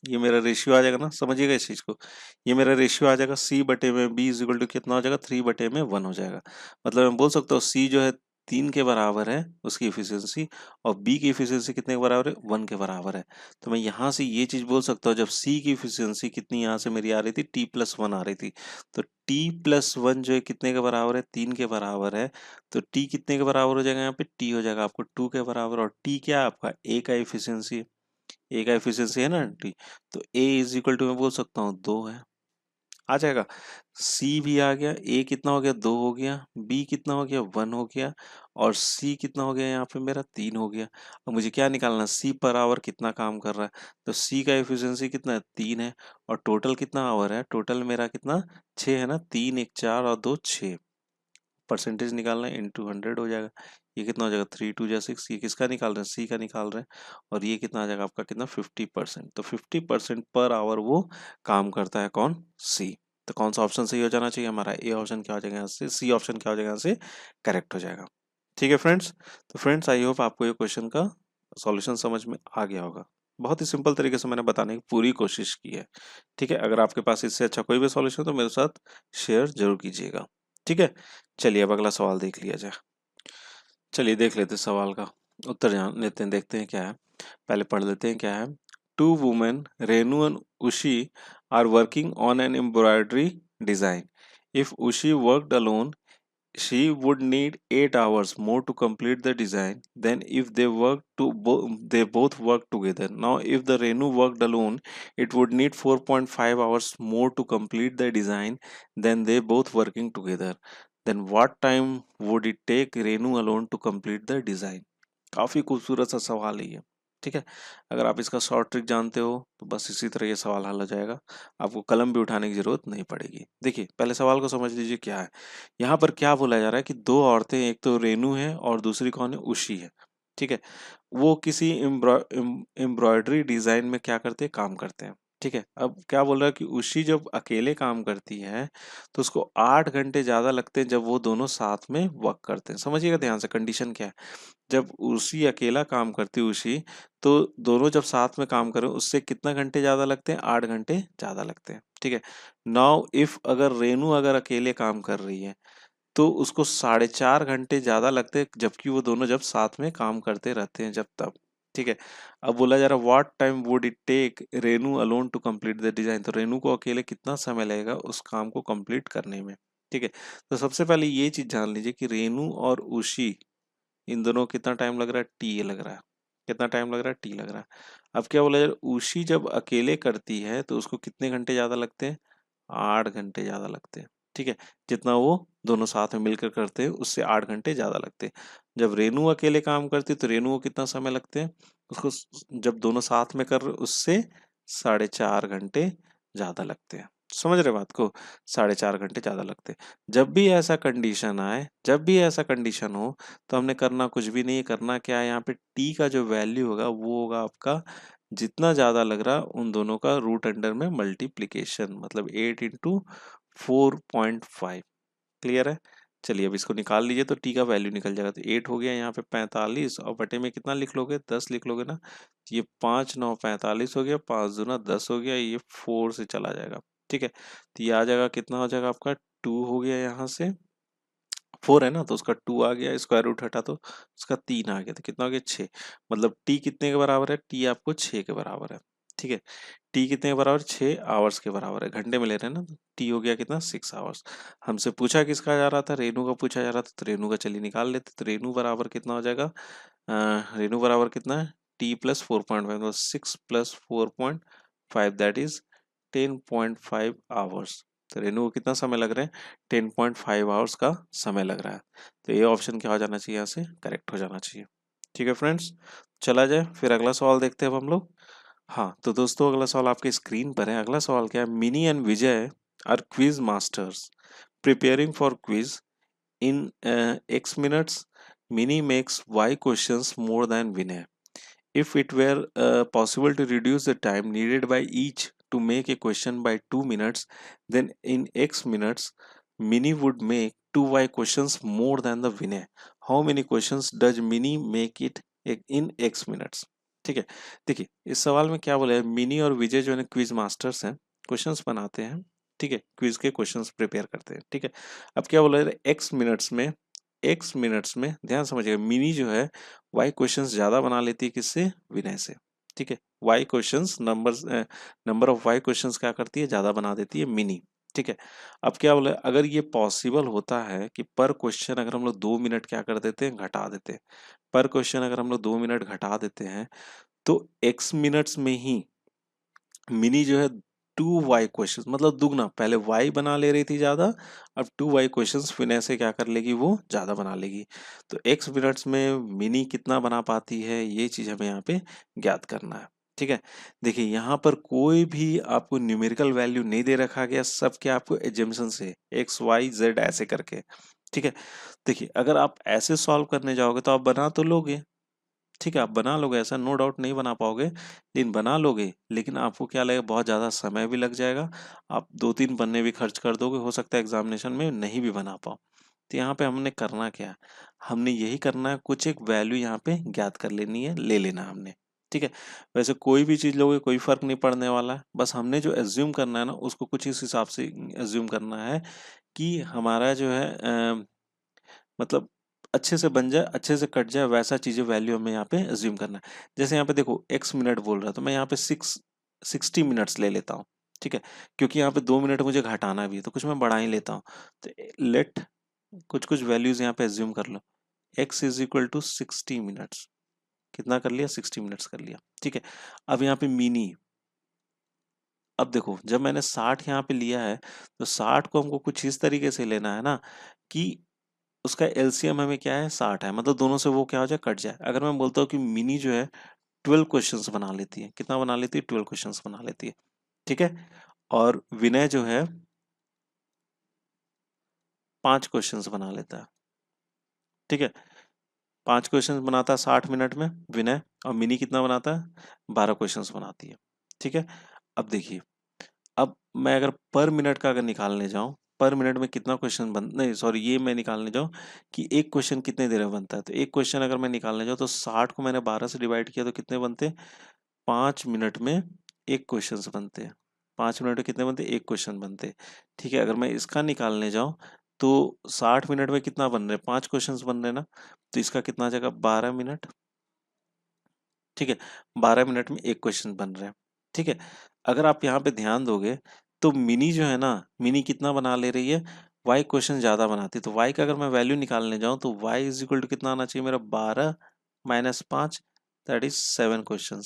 ये मेरा रेशियो आ जाएगा ना, समझिएगा इस चीज को। ये मेरा रेशियो आ जाएगा, सी बटे में बी इज इक्वल टू कितना हो जाएगा, 3 बटे में 1 हो जाएगा। मतलब मैं बोल सकता हूँ सी जो है 3 के बराबर है उसकी इफिशियंसी, और बी की इफिशियंसी कितने के बराबर है, 1 के बराबर है। तो मैं यहाँ से ये चीज बोल सकता हूँ, जब सी की इफिशियंसी कितनी यहाँ से मेरी आ रही थी, t+1 आ रही थी, तो t+1 जो है कितने के बराबर है, 3 के बराबर है। तो t कितने के बराबर हो जाएगा, यहाँ पे t हो जाएगा आपको 2 के बराबर, और t क्या है आपका, a का इफिशियंसी, ए का एफिशिएंसी है ना टी, तो ए इज इक्वल टू मैं बोल सकता हूँ 2 है, आ जाएगा। सी भी आ गया, ए कितना हो गया, 2 हो गया, बी कितना हो गया, 1 हो गया, और सी कितना हो गया यहाँ पे मेरा, 3 हो गया। अब मुझे क्या निकालना है, सी पर आवर कितना काम कर रहा है, तो सी का एफिशिएंसी कितना है, 3 है, और टोटल कितना आवर है, टोटल मेरा कितना, 6 है ना, 3 1 4 और 2 6। परसेंटेज निकालना है, इंटू 100 हो जाएगा। ये कितना हो जाएगा, 3 2 6, ये किसका निकाल रहे हैं, सी का निकाल रहे हैं। और ये कितना आ जाएगा आपका, कितना, 50%। तो 50% पर आवर वो काम करता है, कौन, सी। तो कौन सा ऑप्शन सही हो जाना चाहिए हमारा, ए ऑप्शन क्या हो जाएगा यहाँ से, सी ऑप्शन क्या हो जाएगा यहाँ से, करेक्ट हो जाएगा। ठीक है फ्रेंड्स, तो फ्रेंड्स आई होप आपको ये क्वेश्चन का सॉल्यूशन समझ में आ गया होगा। बहुत ही सिंपल तरीके से मैंने बताने की पूरी कोशिश की है। ठीक है, अगर आपके पास इससे अच्छा कोई भी सॉल्यूशन तो मेरे साथ शेयर जरूर कीजिएगा। ठीक है, चलिए अब अगला सवाल देख लिया जाए। चलिए देख लेते हैं सवाल का उत्तर, जान लेते हैं, देखते हैं क्या है। पहले पढ़ लेते हैं क्या है। Two women, Renu and Ushi, are working on an embroidery design. If Ushi worked alone, she would need 8 hours more to complete the design than if they both work together. Now if the Renu worked alone, it would need 4.5 hours more to complete the design than they both working together. Then what time would it take Renu alone to complete the design? काफी खूबसूरत सा सवाल है ये। ठीक है, अगर आप इसका शॉर्ट ट्रिक जानते हो तो बस इसी तरह ये सवाल हल हो जाएगा, आपको कलम भी उठाने की जरूरत नहीं पड़ेगी। देखिए पहले सवाल को समझ लीजिए क्या है। यहाँ पर क्या बोला जा रहा है कि दो औरतें, एक तो रेनू है और दूसरी कौन है, उशी है। ठीक है, वो किसी एम्ब्रॉयडरी डिजाइन में क्या करते हैं, काम करते हैं। ठीक है, अब क्या बोल रहा है कि उशी जब अकेले काम करती है तो उसको 8 घंटे ज्यादा लगते हैं जब वो दोनों साथ में वर्क करते हैं। समझिएगा ध्यान से, कंडीशन क्या है, जब उसी अकेला काम करती है उसी, तो दोनों जब साथ में काम करें उससे कितना घंटे ज्यादा लगते हैं, 8 घंटे ज्यादा लगते हैं। ठीक है, नाउ इफ अगर रेनू अगर अकेले काम कर रही है तो उसको 4.5 घंटे ज्यादा लगते हैं, जबकि वो दोनों जब साथ में काम करते रहते हैं जब तब। ठीक है, अब बोला जा रहा है what time would it take Renu alone to complete the design, तो रेनू को अकेले कितना समय लगेगा उस काम को कंप्लीट करने में। ठीक है, तो सबसे पहले ये चीज जान लीजिए कि रेनू और उशी, इन दोनों को कितना टाइम लग रहा है, टी लग रहा है। कितना टाइम लग रहा है, टी लग रहा है। अब क्या बोला यार, उशी जब अकेले करती है तो उसको कितने घंटे ज्यादा लगते हैं, 8 घंटे ज्यादा लगते हैं। ठीक है, जितना वो दोनों साथ में मिलकर करते हैं उससे 8 घंटे ज्यादा लगते हैं। जब रेनू अकेले काम करती है तो रेनू को कितना समय लगते हैं, उसको जब दोनों साथ में कर रहे उससे 4.5 घंटे ज्यादा लगते हैं। समझ रहे बात को, 4.5 घंटे ज्यादा लगते हैं। जब भी ऐसा कंडीशन आए, जब भी ऐसा कंडीशन हो, तो हमने करना कुछ भी नहीं है, करना क्या है, यहाँ पे टी का जो वैल्यू होगा वो होगा आपका, जितना ज्यादा लग रहा उन दोनों का रूट अंडर में मल्टीप्लीकेशन, मतलब 8 इंटू 4.5। क्लियर है, चलिए अब इसको निकाल लीजिए तो टी का वैल्यू निकल जाएगा। तो 8 हो गया, यहाँ पे 45 और बटे में कितना लिख लोगे, 10 लिख लोगे ना। तो ये 5 9 45 हो गया, 5 दूना 10 हो गया, ये 4 से चला जाएगा। ठीक है, तो ये आ जाएगा, कितना हो जाएगा आपका, 2 हो गया यहाँ से। 4 है ना, तो उसका 2 आ गया, स्क्वायर रूट हटा तो उसका 3 आ गया, तो कितना हो गया, 6। मतलब टी कितने के बराबर है, टी आपको 6 के बराबर है। ठीक है, टी कितने के बराबर, 6 आवर्स के बराबर है, घंटे में ले रहे हैं ना, तो टी हो गया कितना, 6 आवर्स। हमसे पूछा किसका जा रहा था, रेनू का पूछा जा रहा था, तो रेनू का चलिए निकाल लेते। तो रेनू बराबर कितना हो जाएगा, रेनू बराबर कितना है, टी प्लस 4.5, मतलब 6 प्लस 4.5 दैट इज 10.5 आवर्स। तो रेनू को कितना समय लग रहा है, 10.5 आवर्स का समय लग रहा है। तो ये ऑप्शन क्या हो जाना चाहिए, यहाँ से करेक्ट हो जाना चाहिए। ठीक है फ्रेंड्स, चला जाए फिर अगला सवाल देखते हैं अब हम लोग। हाँ तो दोस्तों, अगला सवाल आपके स्क्रीन पर है। अगला सवाल क्या है, Mini and Vijay are quiz masters preparing for quiz in X minutes. Mini makes Y questions more than Vinay. If it were possible to reduce the time needed by each to make a question by 2 minutes, then in X minutes, Mini would make 2Y questions more than the Vinay. How many questions does Mini make it in X minutes? ठीक है, देखिए इस सवाल में क्या बोला है, mini और विजय जो है क्विज मास्टर्स हैं, क्वेश्चंस बनाते हैं। ठीक है, क्विज के क्वेश्चंस प्रिपेयर करते हैं। ठीक है, अब क्या बोला है, एक्स मिनट्स में ध्यान समझिएगा, मिनी जो है वाई क्वेश्चंस ज़्यादा बना लेती है किससे, विनय से। ठीक है, Y questions number of Y questions क्या करती है, ज़्यादा बना देती है मिनी। ठीक है, अब क्या बोले, अगर ये पॉसिबल होता है कि पर क्वेश्चन अगर हम लोग 2 मिनट क्या कर देते हैं, घटा देते हैं, पर क्वेश्चन अगर हम लोग 2 मिनट घटा देते हैं, तो एक्स मिनट्स में ही मिनी जो है 2y क्वेश्चन, मतलब दुगना, पहले y बना ले रही थी ज्यादा, अब 2y क्वेश्चंस विनय से क्या कर लेगी, वो ज्यादा बना लेगी। तो x मिनट्स में मिनी कितना बना पाती है, ये चीज हमें यहाँ पे ज्ञात करना है। ठीक है, देखिए यहाँ पर कोई भी आपको न्यूमेरिकल वैल्यू नहीं दे रखा गया, सब क्या आपको एजम्पशन से x y z ऐसे करके। ठीक है, देखिए अगर आप ऐसे सॉल्व करने जाओगे तो आप बना तो लोगे, ठीक है, आप बना लोगे, ऐसा नो डाउट नहीं बना पाओगे, लेकिन बना लोगे, लेकिन आपको क्या लगेगा, बहुत ज़्यादा समय भी लग जाएगा, आप 2-3 पन्ने भी खर्च कर दोगे, हो सकता है एग्जामिनेशन में नहीं भी बना पाओ। तो यहाँ पे हमने करना क्या है, हमने यही करना है, कुछ एक वैल्यू यहाँ पे ज्ञात कर लेनी है, ले लेना है हमने। ठीक है, वैसे कोई भी चीज़ लोगे कोई फर्क नहीं पड़ने वाला है, बस हमने जो एज्यूम करना है ना, उसको कुछ इस हिसाब से एज्यूम करना है कि हमारा जो है मतलब अच्छे से बन जाए, अच्छे से कट जाए, वैसा चीज़ें वैल्यू हमें यहाँ पे अज्यूम करना है। जैसे यहाँ पे देखो x मिनट बोल रहा है, तो मैं यहाँ पे 60 मिनट्स ले लेता हूँ। ठीक है, क्योंकि यहाँ पे 2 मिनट मुझे घटाना भी है, तो कुछ मैं बढ़ा ही लेता हूँ। तो लेट कुछ कुछ वैल्यूज यहाँ पे अज्यूम कर लो, x is equal to 60 minutes, कितना कर लिया, 60 मिनट्स कर लिया। ठीक है, अब यहाँ पे मिनी, अब देखो जब मैंने 60 यहाँ पे लिया है, तो 60 को हमको कुछ इस तरीके से लेना है ना, कि उसका एलसीएम हमें क्या है, 60 है, मतलब दोनों से वो क्या हो जाए, कट जाए। अगर मैं बोलता हूँ कि मिनी जो है 12 क्वेश्चंस बना लेती है, कितना बना लेती है, 12 क्वेश्चंस बना लेती है। ठीक है, और विनय जो है 5 क्वेश्चंस बना लेता है। ठीक है, 5 क्वेश्चंस बनाता है 60 मिनट में विनय, और मिनी कितना बनाता है, 12 क्वेश्चंस बनाती है। ठीक है, अब देखिए, अब मैं अगर पर मिनट का अगर निकालने जाऊं, पर मिनट में कितना क्वेश्चन बन, नहीं सॉरी, ये मैं निकालने जाऊं कि एक क्वेश्चन कितने देर में बनता है, तो एक क्वेश्चन अगर मैं निकालने जाऊं तो 60 को मैंने 12 से डिवाइड किया तो कितने बनते, 5 मिनट में एक क्वेश्चन बनते हैं। 5 मिनट में कितने बनते, एक क्वेश्चन बनते हैं। ठीक है, अगर मैं इसका निकालने जाऊं तो 60 मिनट में कितना बन रहे हैं, 5 क्वेश्चन बन रहे हैं ना, तो इसका कितना आ जाएगा, 12 मिनट। ठीक है, 12 मिनट में एक क्वेश्चन बन रहा है। ठीक है, अगर आप यहाँ पे ध्यान दोगे तो मिनी जो है ना, मिनी कितना बना ले रही है, वाई क्वेश्चन ज्यादा बनाती है। तो वाई का अगर मैं वैल्यू निकालने जाऊँ तो वाई इज इक्वल टू कितना आना चाहिए मेरा, 12 - 5 दैट इज 7 क्वेश्चन।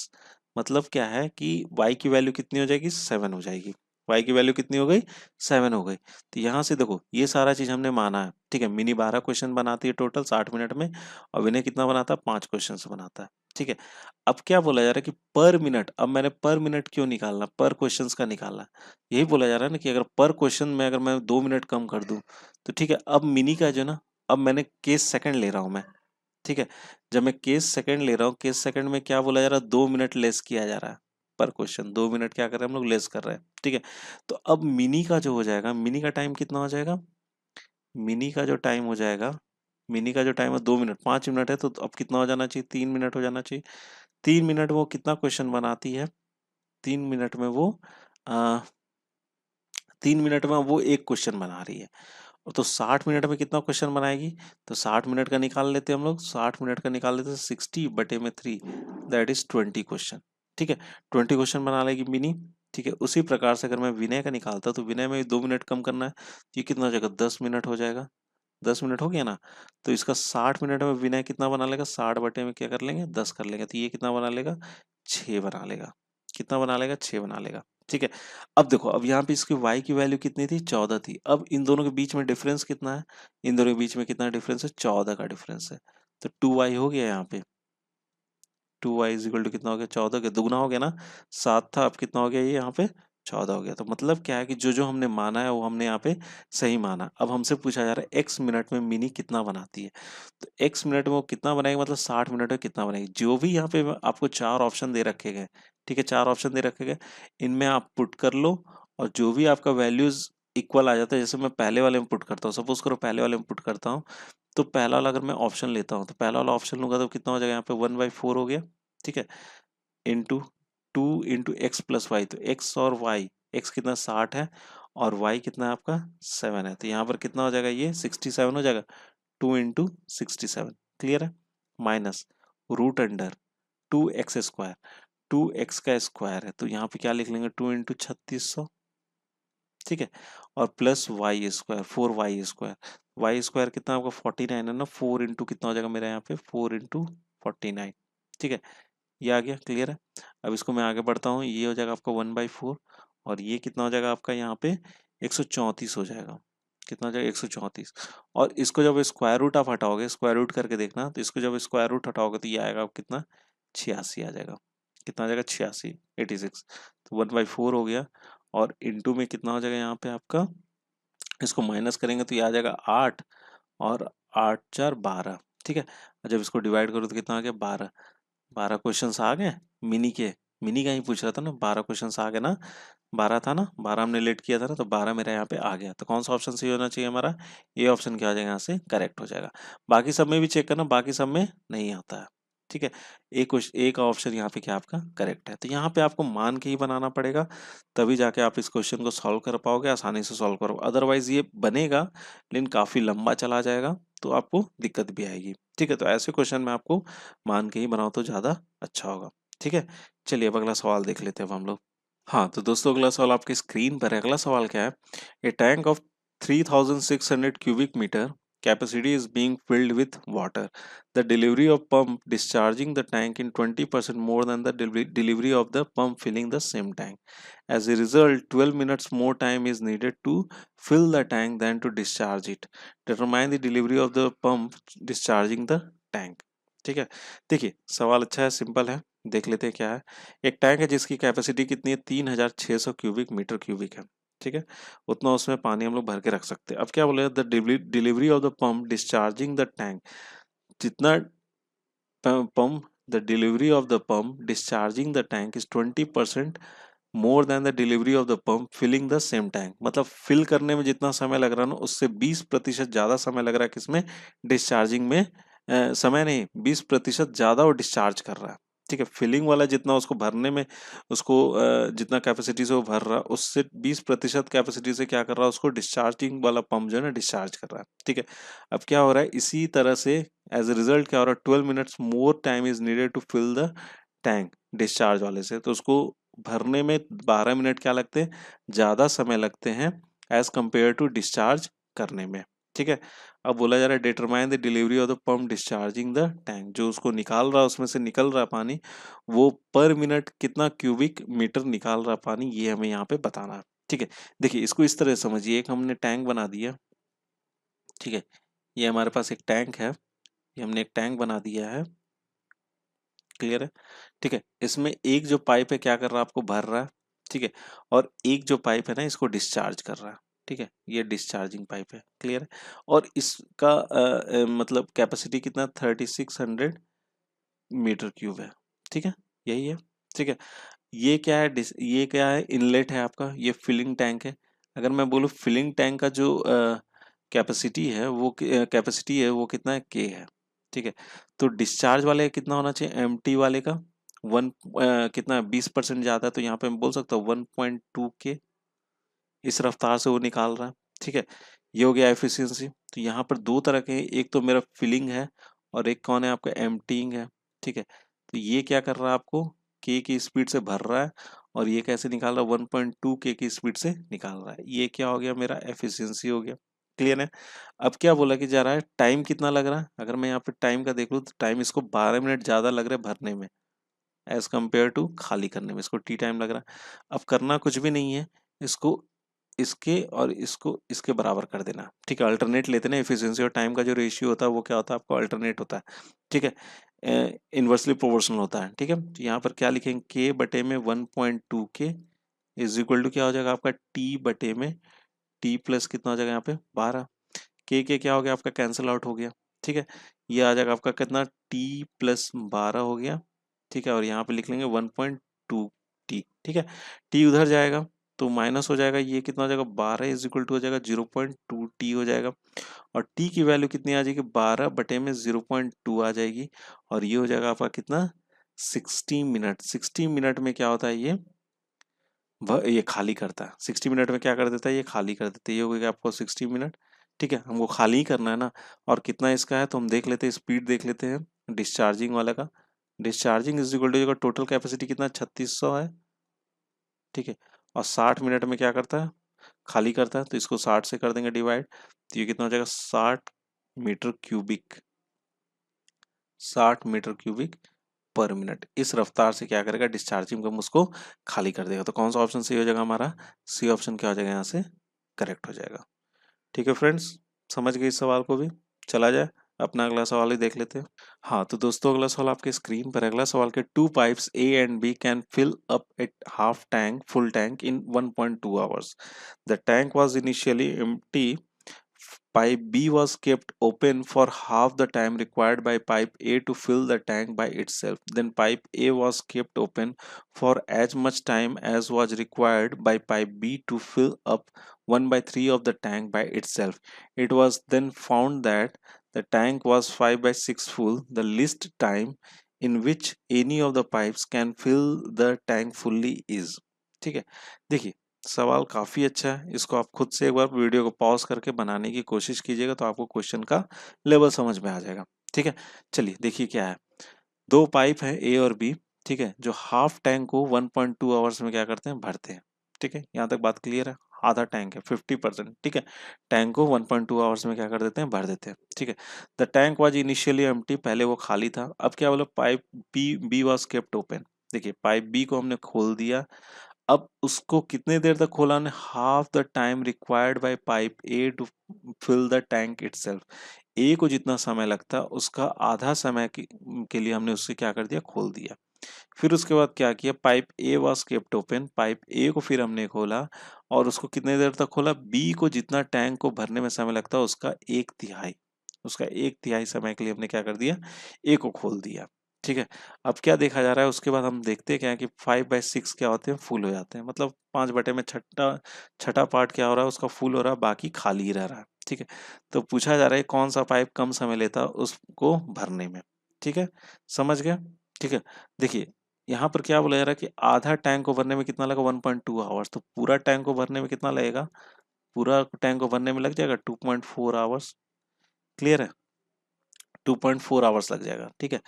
मतलब क्या है कि वाई की वैल्यू कितनी हो जाएगी, 7 हो जाएगी। वाई की वैल्यू कितनी हो गई, 7 हो गई। तो यहाँ से देखो ये सारा चीज हमने माना है। ठीक है, मिनी 12 क्वेश्चन बनाती है टोटल 60 मिनट में, और विनय कितना बनाता है, 5 क्वेश्चन बनाता है। ठीक है, अब क्या बोला जा रहा है कि पर मिनट, अब मैंने पर मिनट क्यों निकालना, पर क्वेश्चंस का निकालना, यही बोला जा रहा है ना कि अगर पर क्वेश्चन में अगर मैं 2 मिनट कम कर दूं, तो ठीक है, अब मिनी का जो ना, अब मैंने केस सेकंड ले रहा हूं मैं। ठीक है, जब मैं केस सेकंड ले रहा हूँ, केस सेकंड में क्या बोला जा रहा है, 2 मिनट लेस किया जा रहा है, पर क्वेश्चन 2 मिनट क्या कर रहे हैं हम लोग, लेस कर रहे हैं। ठीक है, तो अब मिनी का जो हो जाएगा, मिनी का टाइम कितना हो जाएगा, मिनी का जो टाइम हो जाएगा, मिनी का जो टाइम है 2 मिनट, 5 मिनट है, तो अब कितना हो जाना चाहिए, 3 मिनट हो जाना चाहिए। 3 मिनट में वो कितना क्वेश्चन बनाती है, 3 मिनट में वो आ, 3 मिनट में वो एक क्वेश्चन बना रही है। तो 60 मिनट में कितना क्वेश्चन बनाएगी, तो 60 मिनट का निकाल लेते हैं हम लोग, 60 मिनट का निकाल लेते हैं 60/3, दैट इज 20 क्वेश्चन। ठीक है, 20 क्वेश्चन बना लेगी मिनी। ठीक है, उसी प्रकार से अगर मैं विनय का निकालता तो विनय में 2 मिनट कम करना है, तो ये कितना हो जाएगा, 10 मिनट हो जाएगा। 10 मिनट हो गया ना, तो इसका 60 मिनट में विनय कितना बना लेगा, 60 में क्या कर लेंगे, 10 कर लेंगे, तो ये कितना बना लेगा, 6 बना लेगा। कितना बना लेगा, 6 बना लेगा। ठीक है, अब देखो, अब यहाँ पे इसकी y की वैल्यू कितनी थी, 14 थी। अब इन दोनों के बीच में डिफरेंस कितना है, इन दोनों के बीच में कितना डिफरेंस है, 14 का डिफरेंस है। तो 2y हो गया यहाँ पे, 2y इज इक्वल टू कितना हो गया, 14 के दुगना हो गया ना, 7 था, अब कितना हो गया ये यहाँ पे, 14 हो गया। तो मतलब क्या है कि जो जो हमने माना है वो हमने यहाँ पे सही माना। अब हमसे पूछा जा रहा है x मिनट में मिनी कितना बनाती है, तो x मिनट में वो कितना बनाएगी, मतलब 60 मिनट में कितना बनाएगी। जो भी यहाँ पे आपको 4 ऑप्शन दे रखे गए, ठीक है, 4 ऑप्शन दे रखे गए, इनमें आप पुट कर लो, और जो भी आपका वैल्यूज इक्वल आ जाता है, जैसे मैं पहले वाले में पुट करता हूँ, सपोज करो पहले वाले में पुट करता हूँ, तो पहला वाला अगर मैं ऑप्शन लेता हूँ, तो पहला वाला ऑप्शन लूंगा तो कितना हो जाएगा, यहाँ पे 1/4 हो गया। ठीक है, इंटू 2 × x + y, तो x और y, x कितना 60 है, और y कितना है आपका 7 है, तो यहाँ पर कितना हो जाएगा, ये 67 हो जाएगा, 2 × 67। क्लियर है, माइनस √अंडर 2x², 2x का स्क्वायर है, तो यहाँ पे क्या लिख लेंगे, 2 × 3600। ठीक है, और प्लस y², 4y², y² कितना आपका 49 है ना, 4 इंटू कितना हो जाएगा मेरा यहाँ पे, 4 × 49। ठीक है, ये आ गया, क्लियर है। अब इसको मैं आगे बढ़ता हूँ, ये हो जाएगा आपका 1/4, और ये कितना हो जाएगा आपका यहाँ पे 134 हो जाएगा। कितना हो जाएगा, 134। और इसको जब स्क्वायर रूट आप हटाओगे, स्क्वायर रूट करके देखना, तो इसको जब स्क्वायर रूट हटाओगे तो ये आएगा कितना, 86 आ जाएगा। कितना आ जाएगा, 86, 86। तो 1/4 हो गया, और इंटू में कितना हो जाएगा यहाँ पे आपका, इसको माइनस करेंगे तो ये आ जाएगा 8, और 8×4 = 12। ठीक है, और जब इसको डिवाइड करो तो कितना आ गया, 12। 12 क्वेश्चन आ गए मिनी के, मिनी का ही पूछ रहा था ना, 12 क्वेश्चन आ गए ना, 12 था ना, 12 हमने लेट किया था ना, तो 12 मेरा यहाँ पे आ गया। तो कौन सा ऑप्शन सही होना चाहिए हमारा, ये ऑप्शन क्या हो जाएगा, यहाँ से करेक्ट हो जाएगा। बाकी सब में भी चेक करना, बाकी सब में नहीं आता है। ठीक है, एक ऑप्शन यहाँ पे क्या आपका करेक्ट है, तो यहाँ पे आपको मान के ही बनाना पड़ेगा, तभी जाके आप इस क्वेश्चन को सॉल्व कर पाओगे, आसानी से सॉल्व करो। अदरवाइज ये बनेगा लेकिन काफी लंबा चला जाएगा, तो आपको दिक्कत भी आएगी। ठीक है, तो ऐसे क्वेश्चन में आपको मान के ही बनाओ तो ज्यादा अच्छा होगा। ठीक है, चलिए अब अगला सवाल देख लेते हैं अब हम लोग। हाँ, तो दोस्तों अगला सवाल आपके स्क्रीन पर है। अगला सवाल क्या है, a tank of 3600 cubic meter capacity is being filled with water. The delivery of pump discharging the tank in 20% more than the delivery of the pump filling the same tank. As a result, 12 minutes more time is needed to fill the tank than to discharge it. Determine the delivery of the pump discharging the tank. ठीक है, देखिए सवाल अच्छा है, simple है, देख लेते हैं क्या है। एक टैंक है जिसकी कैपेसिटी कितनी है, 3600 क्यूबिक मीटर क्यूबिक है। ठीक है, उतना उसमें पानी हम लोग भर के रख सकते हैं। अब क्या बोले, the delivery of the pump discharging the tank, जितना pump, the delivery of the pump discharging the tank is 20% more than the delivery of the pump filling the same tank. मतलब फिल करने में जितना समय लग रहा है ना, उससे 20% ज्यादा समय लग रहा है किसमें, डिस्चार्जिंग में। समय नहीं, 20% ज्यादा वो डिस्चार्ज कर रहा है। ठीक है, फिलिंग वाला जितना उसको भरने में, उसको जितना कैपेसिटी से वो भर रहा है, उससे 20% कैपेसिटी से क्या कर रहा है, उसको डिस्चार्जिंग वाला पंप जो है ना डिस्चार्ज कर रहा है। ठीक है, अब क्या हो रहा है, इसी तरह से एज ए रिजल्ट क्या हो रहा है, 12 minutes more time is needed to fill the tank discharge वाले से, तो उसको भरने में 12 मिनट क्या लगते हैं, ज्यादा समय लगते हैं एज कंपेयर टू डिस्चार्ज करने में। ठीक है, अब बोला जा रहा है determine the delivery of the pump discharging the tank, जो उसको निकाल रहा है उसमें से निकल रहा पानी, वो पर मिनट कितना क्यूबिक मीटर निकाल रहा पानी, ये हमें यहाँ पे बताना है। ठीक है, देखिए इसको इस तरह समझिए, एक हमने टैंक बना दिया। ठीक है, ये हमारे पास एक टैंक है, ये हमने एक टैंक बना दिया है। क्लियर है, ठीक है, इसमें एक जो पाइप है क्या कर रहा है, आपको भर रहा है। ठीक है, और एक जो पाइप है ना इसको डिस्चार्ज कर रहा है। ठीक है, ये डिस्चार्जिंग पाइप है। क्लियर है, और इसका मतलब कैपेसिटी कितना, 3600 मीटर क्यूब है। ठीक है, यही है। ठीक है, ये क्या है, ये क्या है, इनलेट है आपका, ये फिलिंग टैंक है। अगर मैं बोलूँ फिलिंग टैंक का जो कैपेसिटी है वो कितना है, के है। ठीक है, तो डिस्चार्ज वाले कितना होना चाहिए, एम्प्टी वाले का कितना 20% ज़्यादा है, तो यहाँ पे मैं बोल सकता हूँ 1.2 के, इस रफ्तार से वो निकाल रहा है। ठीक है, ये हो गया एफिशिएंसी। तो यहाँ पर दो तरह के हैं, एक तो मेरा फिलिंग है और एक कौन है आपका, एम्प्टीइंग है। ठीक है, तो ये क्या कर रहा है, आपको के की स्पीड से भर रहा है और ये कैसे निकाल रहा है, 1.2 के की स्पीड से निकाल रहा है। ये क्या हो गया, मेरा एफिशिएंसी हो गया। क्लियर है। अब क्या बोला कि जा रहा है, टाइम कितना लग रहा है, अगर मैं यहाँ पे टाइम का देख लूँ तो टाइम इसको 12 मिनट ज़्यादा लग रहा है भरने में एज कम्पेयर टू खाली करने में, इसको टी टाइम लग रहा है। अब करना कुछ भी नहीं है, इसको इसके और इसको इसके बराबर कर देना। ठीक है, अल्टरनेट लेते ना, एफिशिएंसी और टाइम का जो रेशियो होता है वो क्या होता है आपको, अल्टरनेट होता है। ठीक है, इन्वर्सली प्रोपोर्शनल होता है। ठीक है, तो यहाँ पर क्या लिखेंगे, के बटे में 1.2 के इज इक्वल टू क्या हो जाएगा आपका, टी बटे में टी प्लस कितना हो जाएगा यहाँ पे 12। के क्या हो गया आपका, कैंसिल आउट हो गया। ठीक है, ये आ जाएगा आपका कितना, टी प्लस 12 हो गया। ठीक है, और यहाँ पे लिख लेंगे 1.2 टी। ठीक है, टी उधर जाएगा तो माइनस हो जाएगा, ये कितना हो जाएगा 12 इज इक्वल टू हो जाएगा 0.2 टी हो जाएगा। और टी की वैल्यू कितनी आ जाएगी, 12 बटे में 0.2 आ जाएगी। और ये हो जाएगा आपका कितना, 60 मिनट। 60 मिनट में क्या होता है, ये खाली करता है। 60 मिनट में क्या कर देता है, ये खाली कर देता है। ये हो गया आपको 60 मिनट। ठीक है, हमको खाली ही करना है ना। और कितना इसका है तो हम देख लेते हैं, स्पीड देख लेते हैं डिस्चार्जिंग वाला का। Discharging is equal to, total capacity कितना 3600 है। ठीक है, और 60 मिनट में क्या करता है, खाली करता है, तो इसको 60 से कर देंगे डिवाइड, तो ये कितना हो जाएगा 60 meter cubic. 60 meter cubic per minute, इस रफ्तार से क्या करेगा, डिस्चार्जिंग को उसको खाली कर देगा। तो कौन सा ऑप्शन सही हो जाएगा हमारा, सी ऑप्शन क्या हो जाएगा यहाँ से, करेक्ट हो जाएगा। ठीक है फ्रेंड्स, समझ गए इस सवाल को भी। चला जाए अपना अगला सवाल ही देख लेते हैं। हाँ तो दोस्तों, अगला सवाल आपके स्क्रीन पर है। अगला सवाल के, two pipes A and B can fill up at half tank full tank in 1.2 hours. The tank was initially empty. Pipe B was kept open for half the time required by pipe A to fill the tank by itself. Then pipe A was kept open for as much time as was required by pipe B to fill up 1/3 of the tank by itself. It was then found that the tank was 5/6 full, the least time in which any of the pipes can fill the tank fully is. ठीक है, देखिए सवाल काफी अच्छा है। इसको आप खुद से एक बार वीडियो को पॉज करके बनाने की कोशिश कीजिएगा तो आपको क्वेश्चन का लेवल समझ में आ जाएगा। ठीक है, चलिए देखिए क्या है। दो पाइप है ए और बी। ठीक है, जो हाफ टैंक को 1.2 आवर्स में क्या करते हैं, भरते हैं। ठीक है, यहाँ तक बात क्लियर है। आधा टैंक है 50%। ठीक है, टैंक को 1.2 आवर्स में क्या कर देते हैं, भर देते हैं। ठीक है, the tank was initially empty, पहले वो खाली था। अब क्या बोला, pipe B was kept open. देखिए पाइप बी को हमने खोल दिया। अब उसको कितने देर तक खोला हमने, half the time required by pipe A to fill the tank itself. A को जितना समय लगता उसका आधा समय के लिए हमने उससे क्या कर दिया, खोल दिया। फिर उसके बाद क्या किया, pipe A was kept open, pipe ए को फिर हमने खोला और उसको कितने देर तक खोला, बी को जितना टैंक को भरने में समय लगता है उसका 1/3, उसका 1/3 समय के लिए हमने क्या कर दिया, ए को खोल दिया। ठीक है, अब क्या देखा जा रहा है, उसके बाद हम देखते क्या है कि 5/6 क्या होते हैं, फुल हो जाते हैं। मतलब 5 बटे में छठा छठा पार्ट क्या हो रहा है, उसका फुल हो रहा है, बाकी खाली ही रह रहा है। ठीक है, तो पूछा जा रहा है कौन सा पाइप कम समय लेता है उसको भरने में। ठीक है, समझ गया। ठीक है, देखिए यहाँ पर क्या बोला जा रहा है कि आधा टैंक को भरने में कितना लगा, 1.2 आवर्स। तो पूरा टैंक को भरने में कितना लगेगा, पूरा टैंक को भरने में लग जाएगा 2.4 आवर्स। क्लियर है, 2.4 आवर्स लग जाएगा। ठीक है,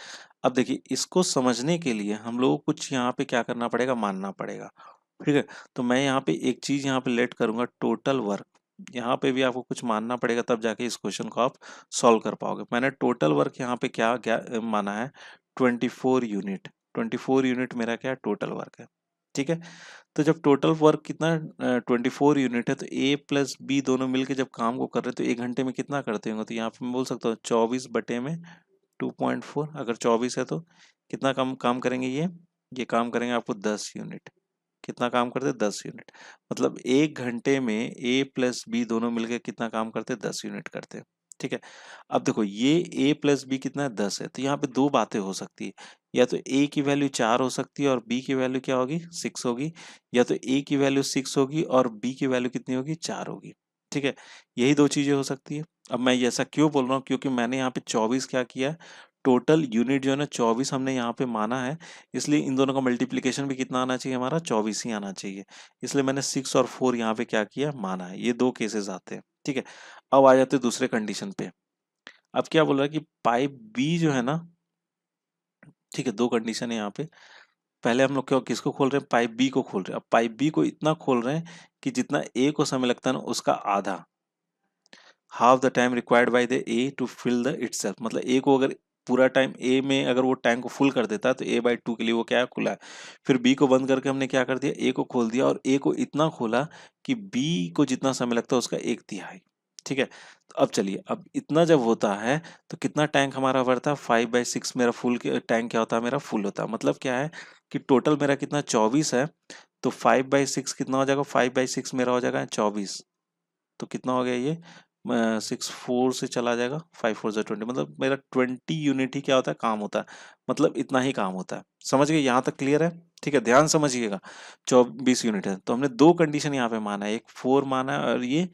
अब देखिए इसको समझने के लिए हम लोगों को कुछ यहाँ पे क्या करना पड़ेगा, मानना पड़ेगा। ठीक है, तो मैं यहाँ पे एक चीज यहाँ पे लेट करूंगा, टोटल वर्क। यहाँ पे भी आपको कुछ मानना पड़ेगा, तब जाके इस क्वेश्चन को आप सॉल्व कर पाओगे। मैंने टोटल वर्क यहाँ पे क्या माना है, 24 यूनिट। 24 यूनिट मेरा क्या टोटल वर्क है। ठीक है, तो जब टोटल वर्क कितना 24 यूनिट है, तो ए प्लस बी दोनों मिलके जब काम को कर रहे हैं तो 1 घंटे में कितना करते होंगे, तो यहाँ पे मैं बोल सकता हूँ 24 बटे में 2.4। अगर 24 है तो कितना कम काम करेंगे, ये काम करेंगे आपको 10 यूनिट। कितना काम करते, 10 यूनिट। मतलब 1 घंटे में ए प्लस बी दोनों मिलकर कितना काम करते, 10 यूनिट करते। ठीक है, अब देखो ये ए प्लस बी कितना है, 10 है। तो यहाँ पे दो बातें हो सकती है, या तो ए की वैल्यू 4 हो सकती है और बी की वैल्यू क्या होगी, 6 होगी। या तो ए की वैल्यू 6 होगी और बी की वैल्यू कितनी होगी, 4 होगी। ठीक है, यही दो चीजें हो सकती है। अब मैं ये ऐसा क्यों बोल रहा हूँ, क्योंकि मैंने यहाँ पे 24 क्या किया है, टोटल यूनिट जो है ना 24 हमने यहाँ पे माना है, इसलिए इन दोनों का मल्टीप्लीकेशन भी कितना आना चाहिए, हमारा 24 ही आना चाहिए। इसलिए मैंने 6 और 4 यहाँ पे क्या किया, माना है। ये दो केसेस आते हैं। ठीक है, अब आ जाते हैं दूसरे कंडीशन पे। अब क्या बोल रहा है कि पाइप बी जो है ना, ठीक है, दो कंडीशन है यहाँ पे। पहले हम लोग क्यों किसको खोल रहे हैं, पाइप बी को खोल रहे हैं। अब पाइप बी को इतना खोल रहे हैं कि जितना ए को समय लगता है ना उसका आधा, half the time required by the A to fill the itself. मतलब ए को अगर पूरा टाइम ए में अगर वो टैंक को फुल कर देता है तो ए बाई 2 के लिए वो क्या है, खुला है। फिर बी को बंद करके हमने क्या कर दिया, ए को खोल दिया, और ए को इतना खोला कि बी को जितना समय लगता है उसका एक तिहाई। ठीक है, तो अब चलिए, अब इतना जब होता है तो कितना टैंक हमारा भरता है, 5/6 मेरा फुल टैंक क्या होता है, मेरा फुल होता है। मतलब क्या है कि टोटल मेरा कितना 24 है, तो 5/6 कितना हो जाएगा, 5/6 मेरा हो जाएगा 24। तो कितना हो गया ये, 6 4 से चला जाएगा, 5 4 20, मतलब मेरा 20 यूनिट ही क्या होता है, काम होता है। मतलब इतना ही काम होता है। समझ गए, यहाँ तक क्लियर है। ठीक है, ध्यान समझिएगा। 24 यूनिट है तो हमने दो कंडीशन यहाँ पे माना है, एक 4 माना है और ये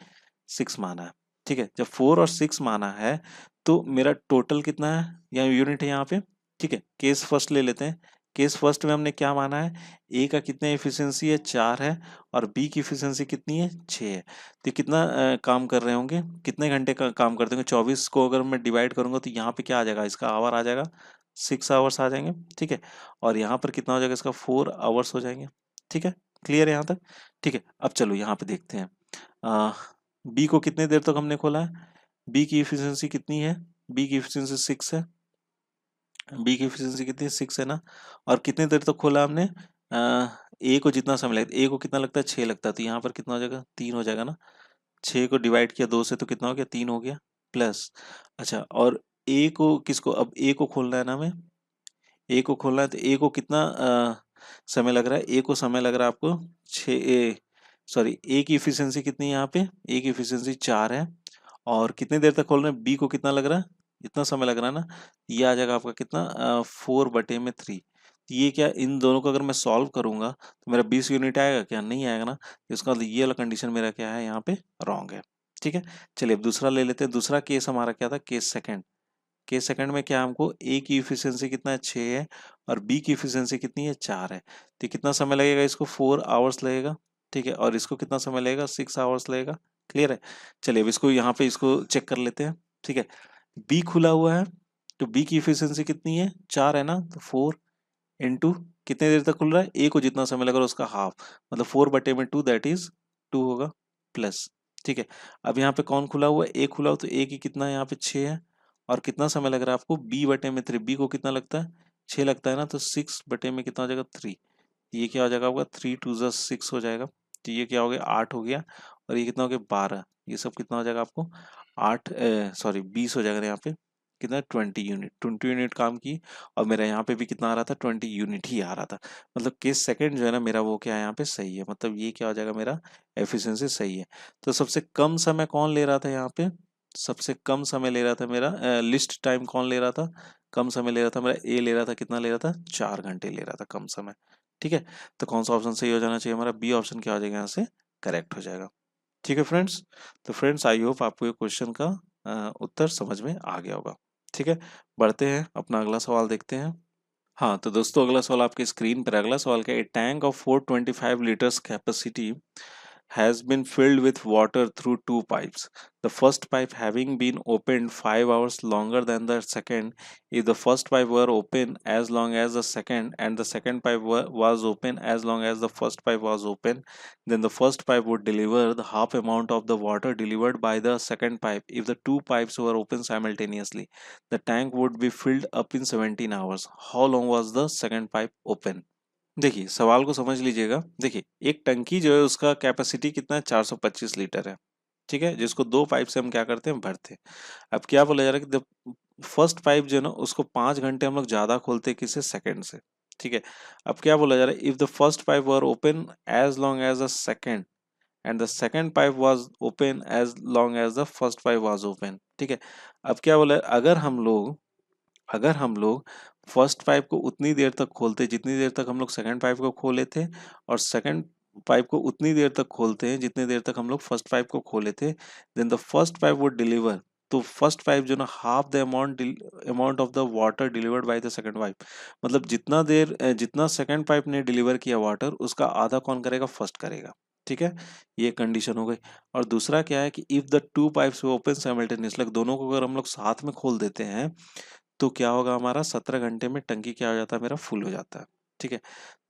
6 माना है। ठीक है, जब 4 और 6 माना है तो मेरा टोटल कितना है, या यूनिट है यहाँ पे। ठीक है, केस फर्स्ट ले लेते हैं। केस फर्स्ट में हमने क्या माना है, ए का कितना एफिशिएंसी है, 4 है, और बी की एफिशिएंसी कितनी है, 6 है। तो ये कितना काम कर रहे होंगे, कितने घंटे का काम करते होंगे, 24 को अगर मैं डिवाइड करूंगा तो यहाँ पे क्या आ जाएगा, इसका आवर आ जाएगा, 6 आवर्स आ जाएंगे। ठीक है, और यहाँ पर कितना हो जाएगा, इसका 4 आवर्स हो जाएंगे। ठीक है, क्लियर है यहाँ तक। ठीक है, अब चलो यहाँ पे देखते हैं, बी को कितने देर तक हमने खोला है, बी की एफिशिएंसी कितनी है, बी की एफिशिएंसी 6 है, बी की एफिशिएंसी कितनी है, 6 है ना। और कितने देर तक खोला हमने, ए को जितना समय लगता है, ए को कितना लगता है, 6 लगता है, तो यहाँ पर कितना हो जाएगा, 3 हो जाएगा ना। 6 को डिवाइड किया 2 से तो कितना हो गया, 3 हो गया, प्लस। अच्छा, और ए को किसको, अब ए को खोलना है ना हमें, ए को खोलना है तो ए को कितना समय लग रहा है, ए को समय लग रहा है आपको 6, सॉरी ए की इफिशियंसी कितनी है यहाँ पे, ए की इफिशियंसी 4 है। और कितनी देर तक खोल रहे हैं, बी को कितना लग रहा है, इतना समय लग रहा है ना। ये आ जाएगा आपका कितना, 4/3। तो ये क्या, इन दोनों को अगर मैं सॉल्व करूंगा तो मेरा 20 यूनिट आएगा क्या, नहीं आएगा ना। तो इसका मतलब ये वाला कंडीशन मेरा क्या है, यहाँ पे रॉन्ग है। ठीक है, चलिए अब दूसरा ले लेते हैं। दूसरा केस हमारा क्या था, केस सेकंड। केस सेकंड में क्या, हमको ए की इफिशियंसी कितना है, 6 है, और बी की इफिशियंसी कितनी है, 4 है। तो कितना समय लगेगा, इसको 4 आवर्स लगेगा। ठीक है, और इसको कितना समय लगेगा, 6 आवर्स लगेगा। क्लियर है। चलिए अब इसको यहाँ पे इसको चेक कर लेते हैं। ठीक है, बी खुला हुआ है तो बी की इफिशियंसी कितनी है, 4 है ना, तो 4 इंटू कितने देर तक खुल रहा है, ए को जितना समय लग रहा है उसका हाफ, मतलब 4/2 दैट इज 2 होगा, प्लस। ठीक है, अब यहाँ पे कौन खुला हुआ है, ए खुला हुआ, तो ए की कितना है यहाँ पे 6 है, और कितना समय लग रहा है आपको, b/3, बी को कितना लगता है, 6 लगता है ना, तो 6/में कितना हो जाएगा, 3। ये क्या हो जाएगा आपका, 3 2 6 हो जाएगा। तो ये क्या हो गया, 8 हो गया, और ये कितना हो गया, 12। ये सब कितना हो जाएगा आपको, 8 सॉरी 20 हो जाएगा यहाँ पे, कितना 20 यूनिट, 20 यूनिट काम की। और मेरा यहाँ पे भी कितना आ रहा था, 20 यूनिट ही आ रहा था। मतलब केस सेकंड जो है ना मेरा, वो क्या है यहाँ पे सही है। मतलब ये क्या हो जाएगा, मेरा एफिशिएंसी सही है। तो सबसे कम समय कौन ले रहा था यहाँ पे, सबसे कम समय ले रहा था मेरा, लिस्ट टाइम कौन ले रहा था, कम समय ले रहा था मेरा ए ले रहा था। कितना ले रहा था, 4 घंटे ले रहा था कम समय। ठीक है, तो कौन सा ऑप्शन सही हो जाना चाहिए हमारा, बी ऑप्शन क्या हो जाएगा यहाँ से, करेक्ट हो जाएगा। ठीक है फ्रेंड्स, तो फ्रेंड्स आई होप आपको ये क्वेश्चन का उत्तर समझ में आ गया होगा। ठीक है, बढ़ते हैं, अपना अगला सवाल देखते हैं। हाँ तो दोस्तों, अगला सवाल आपके स्क्रीन पर, अगला सवाल क्या है, a tank of 425 litres capacity has been filled with water through two pipes. The first pipe having been opened 5 hours longer than the second. If the first pipe were open as long as the second, and the second pipe was open as long as the first pipe was open, then the first pipe would deliver the half amount of the water delivered by the second pipe. If the two pipes were open simultaneously, the tank would be filled up in 17 hours. How long was the second pipe open? देखिए सवाल को समझ लीजिएगा। देखिए एक टंकी जो है उसका कैपेसिटी कितना है, 425 लीटर है। ठीक है, जिसको दो पाइप से हम क्या करते हैं, भरते हैं। अब क्या बोला जा रहा है कि जब फर्स्ट पाइप जो है ना उसको 5 घंटे हम लोग ज्यादा खोलते हैं, किससे, सेकंड से। ठीक है, अब क्या बोला जा रहा है, if the first pipe were open as long as the second, and the second pipe was open as long as the first pipe was open. ठीक है, अब क्या बोला है, अगर हम लोग फर्स्ट पाइप को उतनी देर तक खोलते जितनी देर तक हम लोग सेकंड पाइप को खोले थे, और सेकंड पाइप को उतनी देर तक खोलते हैं जितनी देर तक हम लोग फर्स्ट पाइप को खोले थे, then the first pipe would deliver, तो फर्स्ट पाइप जो ना half the amount of the water delivered by the second pipe, मतलब जितना सेकंड पाइप ने डिलीवर किया वाटर उसका आधा कौन करेगा, फर्स्ट करेगा। ठीक है, ये कंडीशन हो गई। और दूसरा क्या है कि if the two pipes open simultaneously, दोनों को अगर हम लोग साथ में खोल देते हैं तो क्या होगा, हमारा 17 घंटे में टंकी क्या हो जाता है, मेरा फुल हो जाता है। ठीक है,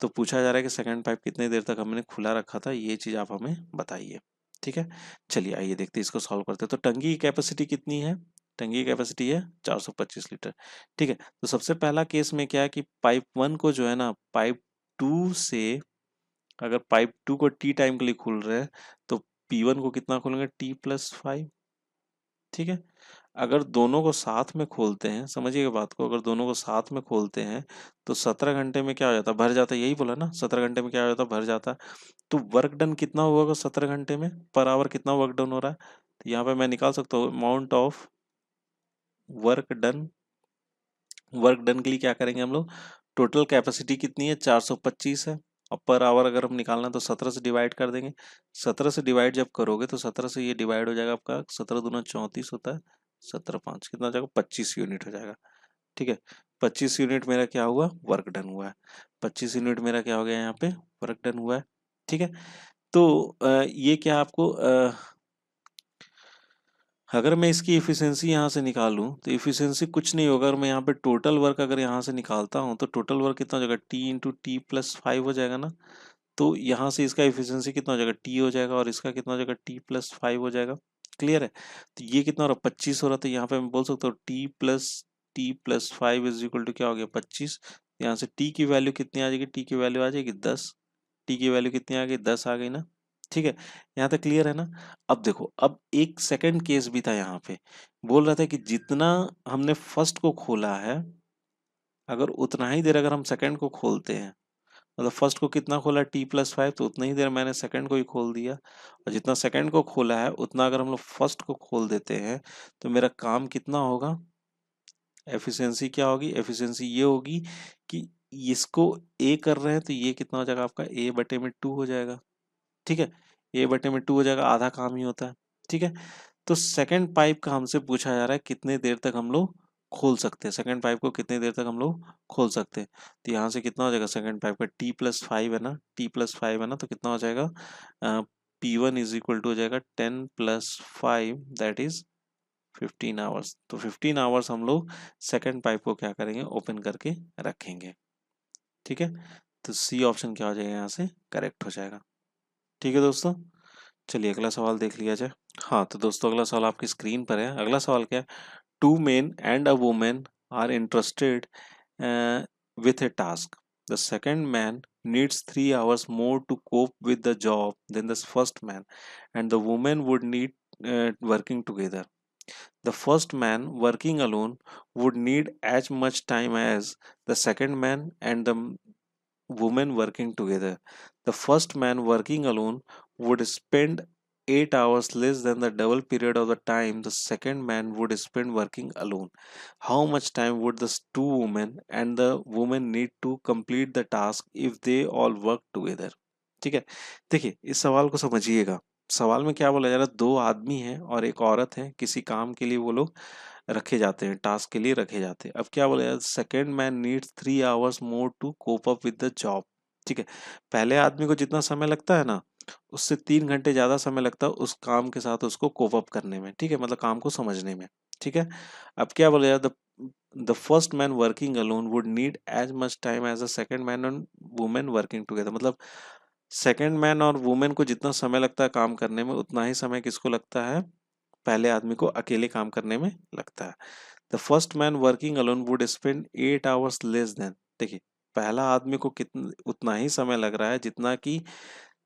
तो पूछा जा रहा है कि सेकंड पाइप कितनी देर तक हमने खुला रखा था, ये चीज आप हमें बताइए। ठीक है, चलिए आइए देखते हैं, इसको सॉल्व करते हैं। तो टंकी की कैपेसिटी कितनी है, टंकी की कैपेसिटी है 425 लीटर। ठीक है, तो सबसे पहला केस में क्या है कि पाइप 1 को जो है ना पाइप 2 से, अगर पाइप 2 को टी टाइम के लिए खुल रहे हैं तो P1 को कितना खोलेंगे, T+5। ठीक है, अगर दोनों को साथ में खोलते हैं, समझिएगा बात को, अगर दोनों को साथ में खोलते हैं तो 17 घंटे में क्या हो जाता है, भर जाता है, यही बोला ना, 17 घंटे में क्या हो जाता है, भर जाता है। तो वर्क डन कितना होगा 17 घंटे में, पर आवर कितना वर्क डन हो रहा है, तो यहाँ पे मैं निकाल सकता हूँ amount of work done. Work done के लिए क्या करेंगे हम लोग, टोटल कैपेसिटी कितनी है, 425 है, और पर आवर अगर हम निकालना है तो 17 से डिवाइड कर देंगे। 17 से डिवाइड जब करोगे तो 17 से ये डिवाइड हो जाएगा आपका, 17 दूना 34 होता है, 17 5 कितना हो जाएगा, 25 यूनिट हो जाएगा। ठीक है, 25 यूनिट मेरा क्या हुआ, वर्क डन हुआ है। 25 यूनिट मेरा क्या हो गया यहाँ पे, वर्क डन हुआ है। ठीक है, तो ये क्या आपको अगर मैं इसकी इफिशियंसी यहाँ से निकालूं तो इफिशियंसी कुछ नहीं होगा, अगर मैं यहाँ पे टोटल वर्क अगर यहाँ से निकालता हूँ तो टोटल वर्क कितना हो जाएगा, T × T+5 हो जाएगा ना। तो यहाँ से इसका इफिशियंसी कितना हो जाएगा, T हो जाएगा, और इसका कितना हो जाएगा, T+5 हो जाएगा। क्लियर है, तो ये कितना हो रहा है, 25 हो रहा था, तो यहाँ पे मैं बोल सकता हूँ T+5 इज इक्वल टू क्या हो गया, 25। यहाँ से T की वैल्यू कितनी आ जाएगी, T की वैल्यू आ जाएगी 10। T की वैल्यू कितनी आ गई, 10 आ गई ना। ठीक है, यहाँ तक क्लियर है ना। अब देखो, अब एक सेकंड केस भी था यहाँ पे, बोल रहा था कि जितना हमने फर्स्ट को खोला है, अगर उतना ही देर अगर हम सेकंड को खोलते हैं, मतलब फर्स्ट को कितना खोला, T+5, तो उतना ही देर मैंने सेकंड को ही खोल दिया, और जितना सेकंड को खोला है उतना अगर हम लोग फर्स्ट को खोल देते हैं तो मेरा काम कितना होगा, एफिशिएंसी क्या होगी, एफिशिएंसी ये होगी कि इसको ए कर रहे हैं तो ये कितना हो जाएगा आपका, A/2 हो जाएगा। ठीक है, A/2 हो जाएगा, आधा काम ही होता है। ठीक है, तो सेकंड पाइप का हमसे पूछा जा रहा है कितने देर तक हम लोग खोल सकते हैं, सेकंड पाइप को कितने देर तक हम लोग खोल सकते हैं। तो यहाँ से कितना हो जाएगा, सेकंड पाइप का T+5 है ना, T+5 है ना, तो कितना हो जाएगा, P1 इज इक्वल टू हो जाएगा 10+5 दैट इज 15 आवर्स। तो 15 आवर्स हम लोग सेकंड पाइप को क्या करेंगे, ओपन करके रखेंगे। ठीक है, तो सी ऑप्शन क्या हो जाएगा, यहाँ से करेक्ट हो जाएगा। ठीक है दोस्तों, चलिए अगला सवाल देख लिया जाए। हाँ तो दोस्तों, अगला सवाल आपकी स्क्रीन पर है। अगला सवाल क्या है, two men and a women are interested with a task. The second man needs 3 hours more to cope with the job than the first man, and the woman would need working together. The first man working alone would need as much time as the second man and the women working together. The first man working alone would spend 8 hours less than the double period of the time the second man would spend working alone. How much time would the two women and the woman need to complete the task if they all work together? ठीक है, देखिए इस सवाल को समझिएगा। सवाल में क्या बोला जा रहा है, दो आदमी हैं और एक औरत है, किसी काम के लिए वो लोग रखे जाते हैं, टास्क के लिए रखे जाते हैं। अब क्या बोला जाता है, second man needs 3 hours more to cope up with the job. ठीक है, पहले आदमी को जितना समय लगता है ना, उससे 3 घंटे ज्यादा समय लगता है उस काम के साथ उसको कोप अप करने में। ठीक है, मतलब काम को समझने में। ठीक है, अब क्या बोला जाता है, the first man working alone would need as much time as a second man and women working together. मतलब सेकेंड मैन और वुमेन को जितना समय लगता है काम करने में, उतना ही समय किसको लगता है, पहले आदमी को अकेले काम करने में लगता है। The first man working alone would spend 8 hours less than, देखिए पहला आदमी को कितना उतना ही समय लग रहा है जितना कि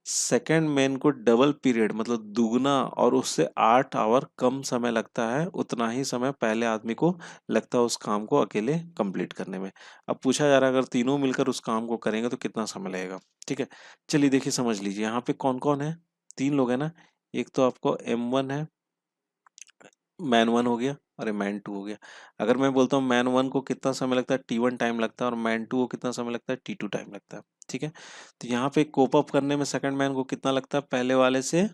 सेकेंड मैन को डबल पीरियड मतलब दुगना और उससे 8 आवर कम समय लगता है, उतना ही समय पहले आदमी को लगता है उस काम को अकेले कंप्लीट करने में। अब पूछा जा रहा है अगर तीनों मिलकर उस काम को करेंगे तो कितना समय लगेगा। ठीक है, चलिए देखिए समझ लीजिए, यहाँ पे कौन कौन है, तीन लोग है ना। एक तो आपको M1 है, मैन 1 हो गया, और मैन 2 हो गया। अगर मैं बोलता हूँ मैन 1 को कितना समय लगता है, T1 टाइम लगता है, और मैन 2 को कितना समय लगता है, T2 टाइम लगता है। ठीक है, तो यहाँ पे कोप अप करने में सेकंड मैन को कितना लगता है, पहले वाले से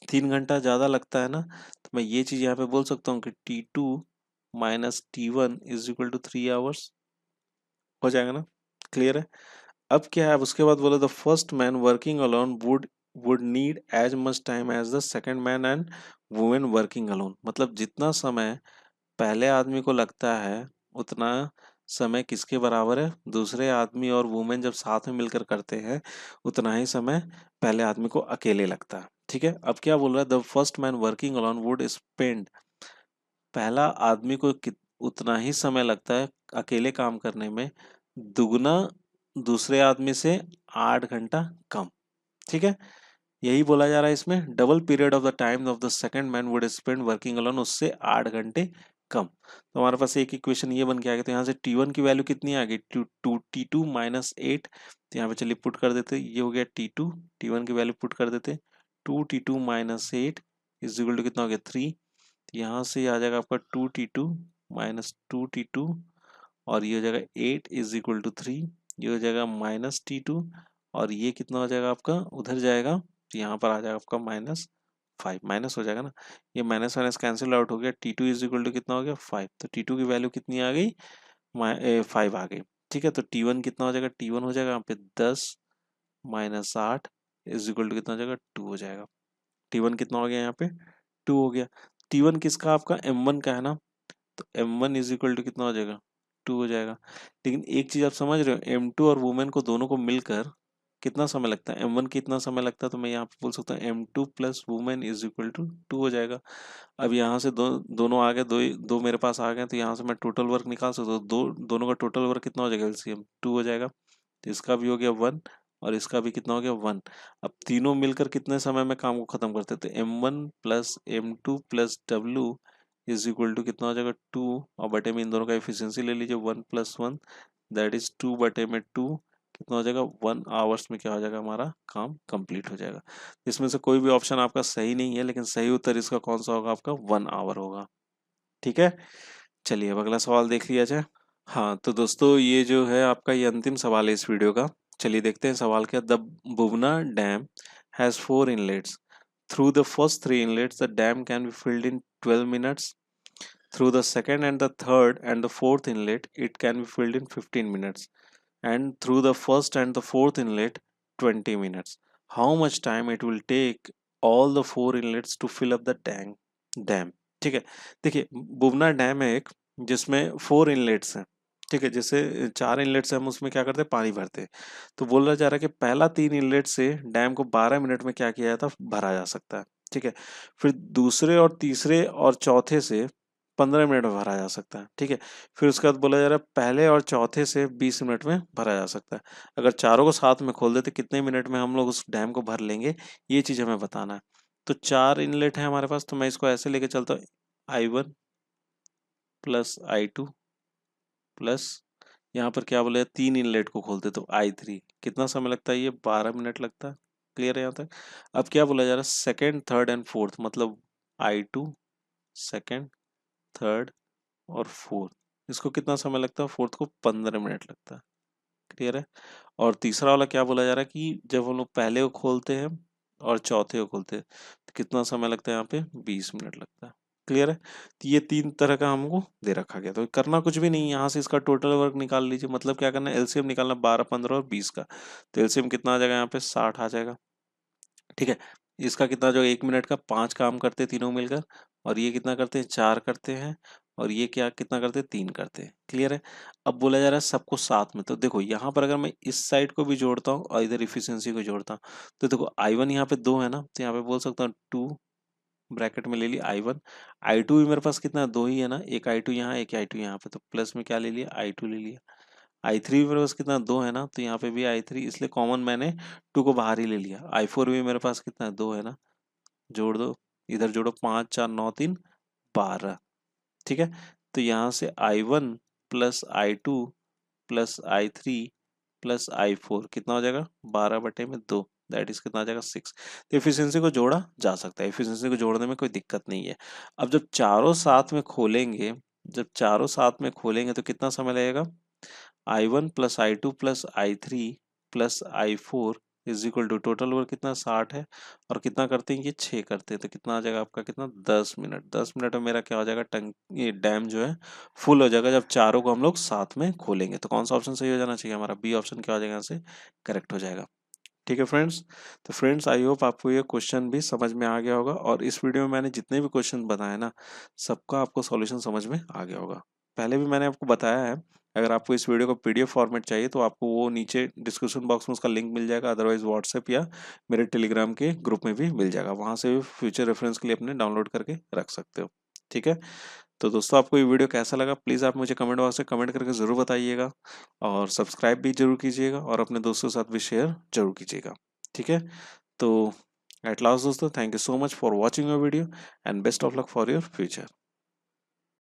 3 घंटा ज़्यादा लगता है ना। तो मैं ये चीज़ यहाँ पे बोल सकता हूँ कि T2 minus T1 is equal to 3 hours. हो जाएगा ना, क्लियर है। अब क्या है, अब उसके बाद बोला the first man working alone would need as much time as the second man and women working alone. मतलब जितना समय पहले आदमी को लगता है उतना समय किसके बराबर है, दूसरे आदमी और वुमेन जब साथ में मिलकर करते हैं उतना ही समय पहले आदमी को अकेले लगता है। ठीक है, अब क्या बोल रहा है, the first man working alone would spend, पहला आदमी को उतना ही समय लगता है अकेले काम करने में, दुगना दूसरे आदमी से 8 घंटा कम। ठीक है, यही बोला जा रहा है इसमें, double period of the time of the second man would spend working alone, उससे 8 घंटे कम। तो हमारे पास एक इक्वेशन ये बन के आ गया। तो यहाँ से T1 की वैल्यू कितनी आ गई, T2 माइनस 8। तो यहाँ पे चलिए पुट कर देते, ये हो गया T2, T1 की वैल्यू पुट कर देते, 2T2 minus 8 is equal to कितना हो गया 3। तो यहाँ से आ जाएगा आपका 2T2 माइनस 2T2 और ये हो जाएगा 8 इज इक्वल टू 3। ये हो जाएगा माइनस T2 और ये कितना हो जाएगा आपका, उधर जाएगा तो यहाँ पर आ जाएगा आपका -5, माइनस हो जाएगा ना, ये माइनस माइनस कैंसिल आउट हो गया। T2 इज इक्वल टू कितना हो गया 5, तो T2 की वैल्यू कितनी आ गई, 5 आ गई। ठीक है, तो T1 कितना हो जाएगा, T1 हो जाएगा यहाँ पे 10 माइनस 8 इज इक्वल टू कितना हो जाएगा 2 हो जाएगा। T1 कितना हो गया यहाँ पे 2 हो गया। T1 किसका, आपका M1 का है ना, तो M1 इज इक्वल टू कितना हो जाएगा 2 हो जाएगा। लेकिन एक चीज आप समझ रहे हो, M2 और वुमेन को दोनों को मिलकर कितना समय लगता है, M1 कितना समय लगता है, तो मैं यहाँ पे बोल सकता हूँ M2 plus women is equal to 2 हो जाएगा। अब यहाँ से दोनों आ गए, दो दो मेरे पास आ गए, तो यहाँ से मैं टोटल वर्क निकाल सकता हूँ, दोनों का टोटल वर्क कितना हो जाएगा, LCM 2 हो जाएगा। तो इसका भी हो गया 1 और इसका भी कितना हो गया 1। अब तीनों मिलकर कितने समय में काम को खत्म करते हैं, तो M1 plus M2 plus W is equal to कितना हो जाएगा 2, और बटे में इन दोनों का एफिशिएंसी ले लीजिए 1 प्लस 1 दैट इज 2 बटे में 2, कितना हो जाएगा 1 आवर्स में क्या हो जाएगा, हमारा काम कंप्लीट हो जाएगा। इसमें से कोई भी ऑप्शन आपका सही नहीं है, लेकिन सही उत्तर इसका कौन सा होगा, आपका 1 आवर होगा। ठीक है, चलिए अब अगला सवाल देख लिया जाए। हाँ तो दोस्तों, ये जो है आपका ये अंतिम सवाल है इस वीडियो का। चलिए देखते हैं सवाल क्या। The Bubna dam has 4 inlets. Through the first 3 inlets the dam can be filled in 12 minutes. Through the second and the third and the fourth inlet, it can be filled in 15 minutes. And through the first and the fourth inlet, 20 minutes. How much time it will take all the 4 inlets to fill up the tank dam? ठीक है, देखिए Bubna dam है एक, जिसमें 4 inlets हैं। ठीक है, जैसे 4 इनलेट्स हम उसमें क्या करते हैं, पानी भरते हैं। तो बोला जा रहा है कि पहला 3 इनलेट से डैम को 12 मिनट में क्या किया जाता है, भरा जा सकता है। ठीक है, फिर दूसरे और तीसरे और चौथे से 15 मिनट में भरा जा सकता है। ठीक है, फिर उसके बाद बोला जा रहा है पहले और चौथे से 20 मिनट में भरा जा सकता है। अगर चारों को साथ में खोल देते कितने मिनट में हम लोग उस डैम को भर लेंगे, ये चीज़ हमें बताना है। तो 4 इनलेट है हमारे पास, तो मैं इसको ऐसे लेके चलता हूँ, I1 प्लस I2 प्लस यहाँ पर क्या बोले 3 इनलेट को खोलते तो I3। कितना समय लगता है, ये 12 मिनट लगता है। क्लियर है यहाँ तक। अब क्या बोला जा रहा है, सेकेंड थर्ड एंड फोर्थ, मतलब I2 सेकेंड थर्ड और फोर्थ, इसको कितना समय लगता है, फोर्थ को 15 मिनट लगता है। क्लियर है। और तीसरा वाला क्या बोला जा रहा है कि जब हम लोग पहले को खोलते हैं और चौथे को खोलते हैं तो कितना समय लगता है, यहाँ पे 20 मिनट लगता है। क्लियर है। तो ये 3 तरह का हमको दे रखा गया, तो करना कुछ भी नहीं, यहाँ से इसका टोटल वर्क निकाल लीजिए। मतलब क्या करना है, एलसीएम निकालना 12, 15 और 20 का। तो एलसीएम कितना आ जाएगा, यहाँ पे 60 आ जाएगा। ठीक है, इसका कितना, जो 1 मिनट का 5 काम करते हैं तीनों मिलकर, और ये कितना करते हैं 4 करते हैं, और ये क्या कितना करते हैं 3 करते हैं। क्लियर है। अब बोला जा रहा है सबको साथ में, तो देखो यहाँ पर अगर मैं इस साइड को भी जोड़ता हूँ और इधर इफिशियंसी को जोड़ता हूँ, तो देखो I1 यहाँ पे 2 है ना, तो यहाँ पे बोल सकता हूँ 2 ब्रैकेट में ले लिया I1। I2 भी मेरे पास कितना 2 ही है ना, एक I2 यहाँ एक I2 यहाँ पे, तो प्लस में क्या ले लिया I2 ले लिया। I3 भी मेरे पास कितना 2 है ना, तो यहाँ पे भी I3, इसलिए कॉमन मैंने 2 को बाहर ही ले लिया। I4 भी मेरे पास कितना 2 है ना, जोड़ दो, इधर जोड़ो, 5 4 9 3 12। ठीक है, तो यहाँ से I1 plus I2 plus I3 plus I4 कितना हो जाएगा, 12/2, दैट इज कितना आ जाएगा 6। तो एफिशिएंसी को जोड़ा जा सकता है, एफिशिएंसी को जोड़ने में कोई दिक्कत नहीं है। अब जब चारों साथ में खोलेंगे, जब चारों साथ में खोलेंगे तो कितना समय लगेगा, I1 plus I2 plus I3 plus I4 is equal to total over कितना 60 है, और कितना करते हैं ये 6 करते हैं, तो कितना आ जाएगा आपका कितना 10 मिनट। 10 मिनट में मेरा क्या हो जाएगा, टंक ये डैम जो है फुल हो जाएगा जब चारों को हम लोग साथ में खोलेंगे। तो कौन सा ऑप्शन सही हो जाना चाहिए हमारा, बी ऑप्शन क्या हो जाएगा यहाँ से करेक्ट हो जाएगा। ठीक है फ्रेंड्स। तो फ्रेंड्स आई होप आपको ये क्वेश्चन भी समझ में आ गया होगा, और इस वीडियो में मैंने जितने भी क्वेश्चन बताए ना सबका आपको सॉल्यूशन समझ में आ गया होगा। पहले भी मैंने आपको बताया है, अगर आपको इस वीडियो को पीडीएफ फॉर्मेट चाहिए तो आपको वो नीचे डिस्क्रिप्शन बॉक्स में उसका लिंक मिल जाएगा, अदरवाइज व्हाट्सएप या मेरे टेलीग्राम के ग्रुप में भी मिल जाएगा, वहाँ से भी फ्यूचर रेफरेंस के लिए अपने डाउनलोड करके रख सकते हो। ठीक है। तो दोस्तों आपको ये वीडियो कैसा लगा प्लीज़ आप मुझे कमेंट बॉक्स में कमेंट करके ज़रूर बताइएगा, और सब्सक्राइब भी जरूर कीजिएगा और अपने दोस्तों के साथ भी शेयर जरूर कीजिएगा। ठीक है। तो एट लास्ट दोस्तों, thank you so much for watching your video and best of luck for your future.